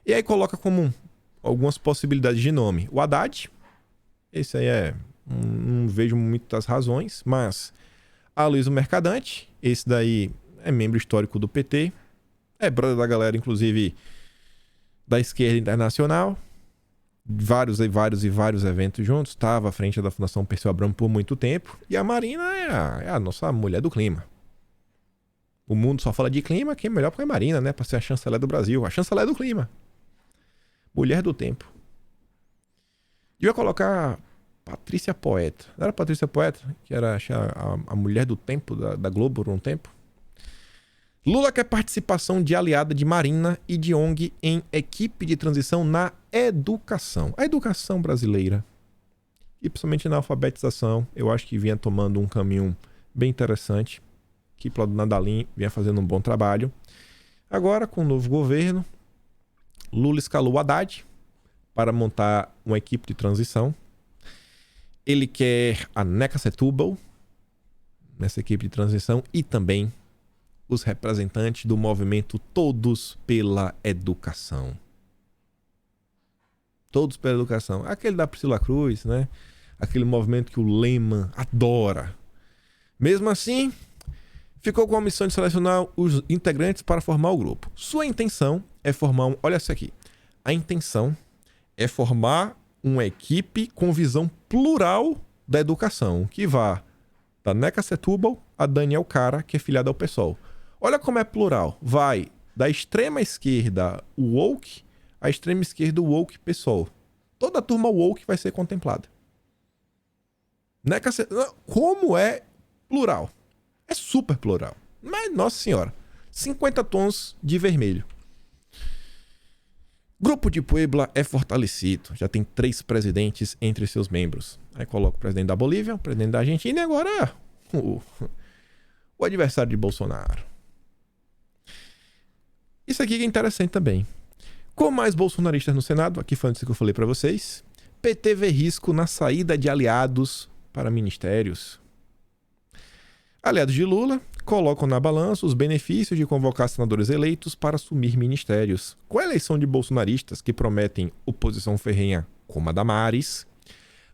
E aí coloca como algumas possibilidades de nome. O Haddad, esse aí não vejo muitas razões, mas Aloysio Mercadante, esse daí é membro histórico do PT, é brother da galera, inclusive, da esquerda internacional, vários eventos juntos, estava à frente da Fundação Perseu Abramo por muito tempo, e a Marina é a nossa mulher do clima. O mundo só fala de clima, quem é melhor porque é a Marina, né? Para ser a chanceler do Brasil, a chanceler do clima. Mulher do tempo. Devia colocar Patrícia Poeta. Não era Patrícia Poeta? Que era a mulher do tempo da Globo por um tempo? Lula quer participação de aliada de Marina e de ONG em equipe de transição na educação. A educação brasileira, e principalmente na alfabetização, eu acho que vinha tomando um caminho bem interessante. Que Plaudo Nadalim vinha fazendo um bom trabalho. Agora, com o novo governo, Lula escalou o Haddad para montar uma equipe de transição. Ele quer a Neca Setúbal nessa equipe de transição e também os representantes do movimento Todos pela Educação. Todos pela Educação. Aquele da Priscila Cruz, né? Aquele movimento que o Lema adora. Mesmo assim, ficou com a missão de selecionar os integrantes para formar o grupo. Sua intenção é formar olha isso aqui. A intenção é formar uma equipe com visão plural da educação, que vá da Neca Setúbal a Daniel Cara, que é filiado ao PSOL. Olha como é plural. Vai da extrema esquerda o woke, à extrema esquerda o woke PSOL. Toda a turma woke vai ser contemplada. Neca Setúbal, como é plural? É super plural. Mas, nossa senhora, 50 tons de vermelho. Grupo de Puebla é fortalecido. Já tem 3 presidentes entre seus membros. Aí coloca o presidente da Bolívia, o presidente da Argentina e agora o adversário de Bolsonaro. Isso aqui é interessante também. Com mais bolsonaristas no Senado, aqui foi isso que eu falei para vocês, PT vê risco na saída de aliados para ministérios. Aliados de Lula colocam na balança os benefícios de convocar senadores eleitos para assumir ministérios. Com a eleição de bolsonaristas que prometem oposição ferrenha como a Damares,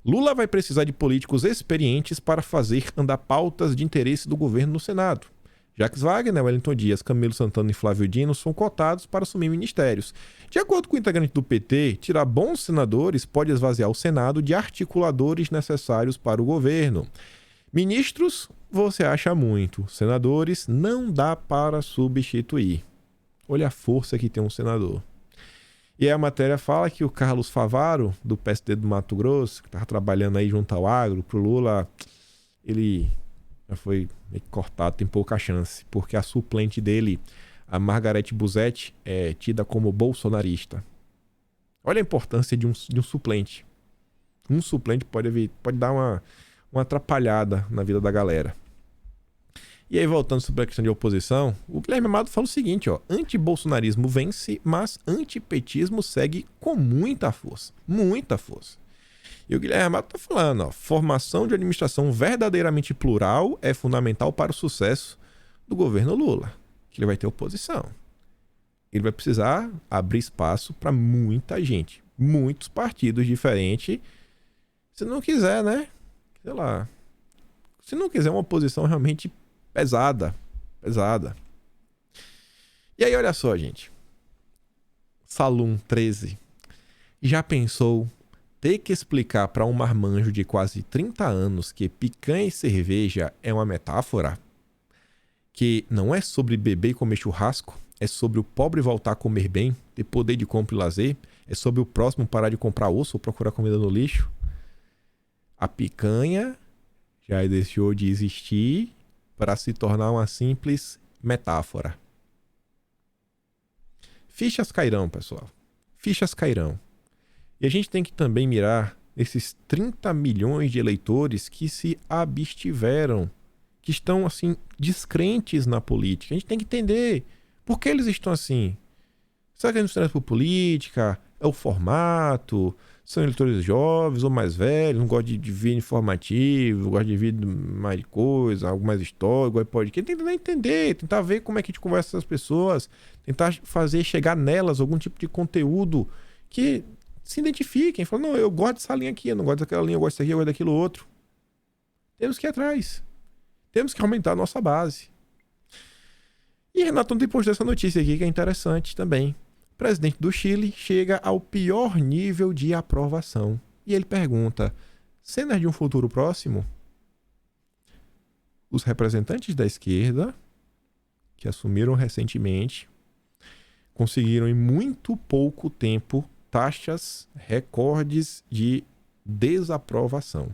Lula vai precisar de políticos experientes para fazer andar pautas de interesse do governo no Senado. Jacques Wagner, Wellington Dias, Camilo Santana e Flávio Dino são cotados para assumir ministérios. De acordo com o integrante do PT, tirar bons senadores pode esvaziar o Senado de articuladores necessários para o governo. Ministros, você acha muito. Senadores, não dá para substituir. Olha a força que tem um senador. E aí a matéria fala que o Carlos Favaro, do PSD do Mato Grosso, que estava trabalhando aí junto ao agro, pro Lula, ele já foi meio que cortado, tem pouca chance, porque a suplente dele, a Margarete Busetti, é tida como bolsonarista. Olha a importância de um suplente. Um suplente pode dar uma atrapalhada na vida da galera. E aí, voltando sobre a questão de oposição, o Guilherme Amado fala o seguinte, ó: antibolsonarismo vence, mas antipetismo segue com muita força. Muita força. E o Guilherme Amado tá falando, ó: formação de administração verdadeiramente plural é fundamental para o sucesso do governo Lula. Que ele vai ter oposição. Ele vai precisar abrir espaço para muita gente. Muitos partidos diferentes. Se não quiser, né? Sei lá. Se não quiser uma oposição realmente pesada. E aí, olha só, gente. Salum 13. Já pensou ter que explicar para um marmanjo de quase 30 anos que picanha e cerveja é uma metáfora? Que não é sobre beber e comer churrasco, é sobre o pobre voltar a comer bem, ter poder de compra e lazer, é sobre o próximo parar de comprar osso ou procurar comida no lixo? A picanha já deixou de existir para se tornar uma simples metáfora. Fichas cairão, pessoal. Fichas cairão. E a gente tem que também mirar esses 30 milhões de eleitores que se abstiveram, que estão, assim, descrentes na política. A gente tem que entender por que eles estão assim. Será que eles não estão por política? É o formato? São eleitores jovens ou mais velhos? Não gostam de vídeo informativo, gostam de vídeo mais coisa, algo mais histórico, podcast. Tentar entender, tentar ver como é que a gente conversa com essas pessoas, tentar fazer chegar nelas algum tipo de conteúdo que se identifiquem. Falam, não, eu gosto dessa linha aqui, eu não gosto daquela linha, eu gosto disso aqui, eu gosto daquilo outro. Temos que ir atrás. Temos que aumentar a nossa base. E Renato tem postado essa notícia aqui que é interessante também. O presidente do Chile chega ao pior nível de aprovação. E ele pergunta, cenas de um futuro próximo? Os representantes da esquerda, que assumiram recentemente, conseguiram em muito pouco tempo taxas recordes de desaprovação.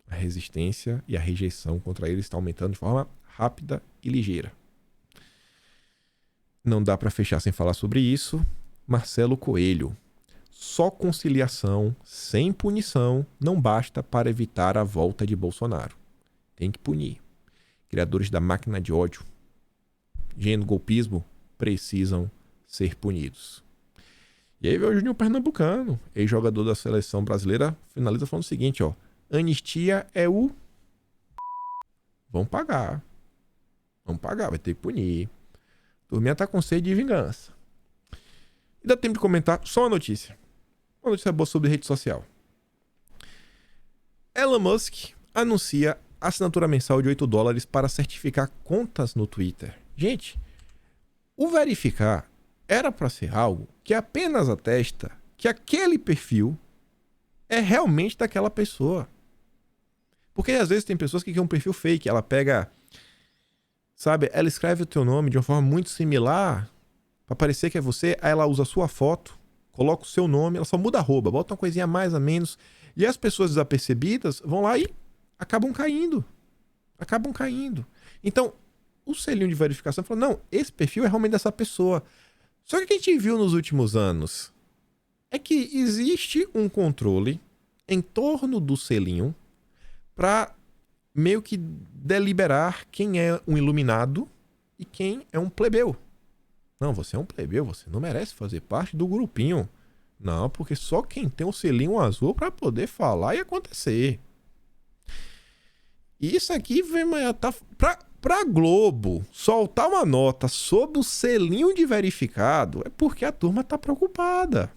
A resistência e a rejeição contra ele está aumentando de forma rápida e ligeira. Não dá para fechar sem falar sobre isso. Marcelo Coelho. Só conciliação, sem punição, não basta para evitar a volta de Bolsonaro. Tem que punir. Criadores da máquina de ódio, gênero golpismo, precisam ser punidos. E aí veio o Juninho Pernambucano, ex-jogador da seleção brasileira, finaliza falando o seguinte, ó: anistia é o... Vão pagar, vai ter que punir. Turminha tá com sede de vingança. E dá tempo de comentar só uma notícia. Uma notícia boa sobre rede social. Elon Musk anuncia assinatura mensal de $8 para certificar contas no Twitter. Gente, o verificar era para ser algo que apenas atesta que aquele perfil é realmente daquela pessoa. Porque às vezes tem pessoas que criam um perfil fake. Ela pega, sabe, ela escreve o teu nome de uma forma muito similar para parecer que é você. Aí ela usa a sua foto, coloca o seu nome, ela só muda a arroba, bota uma coisinha a mais a menos. E as pessoas desapercebidas vão lá e acabam caindo. Então, o selinho de verificação falou, não, esse perfil é realmente dessa pessoa. Só que o que a gente viu nos últimos anos é que existe um controle em torno do selinho para meio que deliberar quem é um iluminado e quem é um plebeu. Não, você é um plebeu, você não merece fazer parte do grupinho. Não, porque só quem tem o selinho azul para poder falar e acontecer. E isso aqui vem tá pra Globo soltar uma nota sobre o selinho de verificado é porque a turma tá preocupada.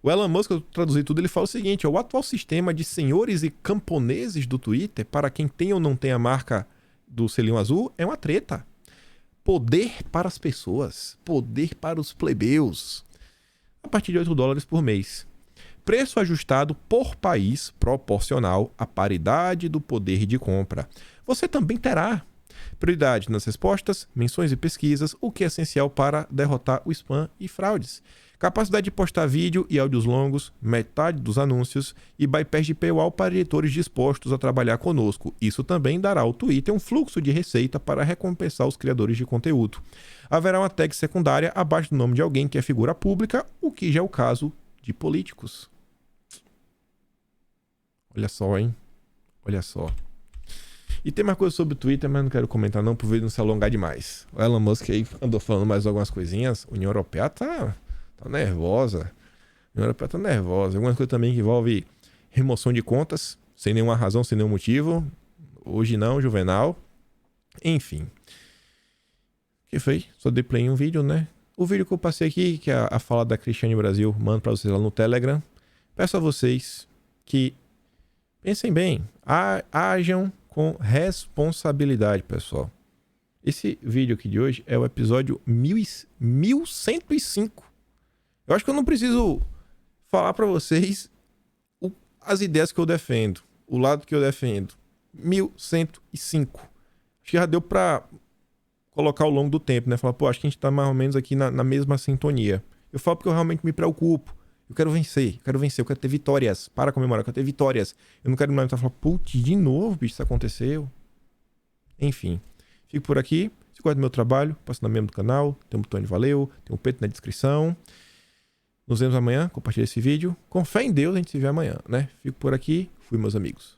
O Elon Musk, eu traduzi tudo, ele fala o seguinte: o atual sistema de senhores e camponeses do Twitter, para quem tem ou não tem a marca do selinho azul, é uma treta. Poder para as pessoas, poder para os plebeus. A partir de $8 por mês. Preço ajustado por país proporcional à paridade do poder de compra. Você também terá prioridade nas respostas, menções e pesquisas, o que é essencial para derrotar o spam e fraudes. Capacidade de postar vídeo e áudios longos, metade dos anúncios e bypass de paywall para editores dispostos a trabalhar conosco. Isso também dará ao Twitter um fluxo de receita para recompensar os criadores de conteúdo. Haverá uma tag secundária abaixo do nome de alguém que é figura pública, o que já é o caso de políticos. Olha só, hein? Olha só. E tem mais coisa sobre o Twitter, mas não quero comentar não, por ver não se alongar demais. O Elon Musk aí andou falando mais algumas coisinhas. A União Europeia tá nervosa. A União Europeia tá nervosa. Algumas coisas também que envolve remoção de contas, sem nenhuma razão, sem nenhum motivo. Hoje não, Juvenal. Enfim. O que foi? Só dei play em um vídeo, né? O vídeo que eu passei aqui, que é a fala da Cristiane Brasil, mando pra vocês lá no Telegram. Peço a vocês que pensem bem, ajam com responsabilidade, pessoal. Esse vídeo aqui de hoje é o episódio 1105. Eu acho que eu não preciso falar pra vocês as ideias que eu defendo, o lado que eu defendo. 1105. Acho que já deu pra colocar ao longo do tempo, né? Falar, pô, acho que a gente tá mais ou menos aqui na mesma sintonia. Eu falo porque eu realmente me preocupo. Eu quero vencer, eu quero ter vitórias. Para comemorar, eu quero ter vitórias. Eu não quero me lamentar e falar, putz, de novo, bicho, isso aconteceu. Enfim, fico por aqui. Se gosta do meu trabalho, passa na membro do canal. Tem um botão de valeu, tem um peito na descrição. Nos vemos amanhã, compartilha esse vídeo. Com fé em Deus, a gente se vê amanhã, né? Fico por aqui. Fui, meus amigos.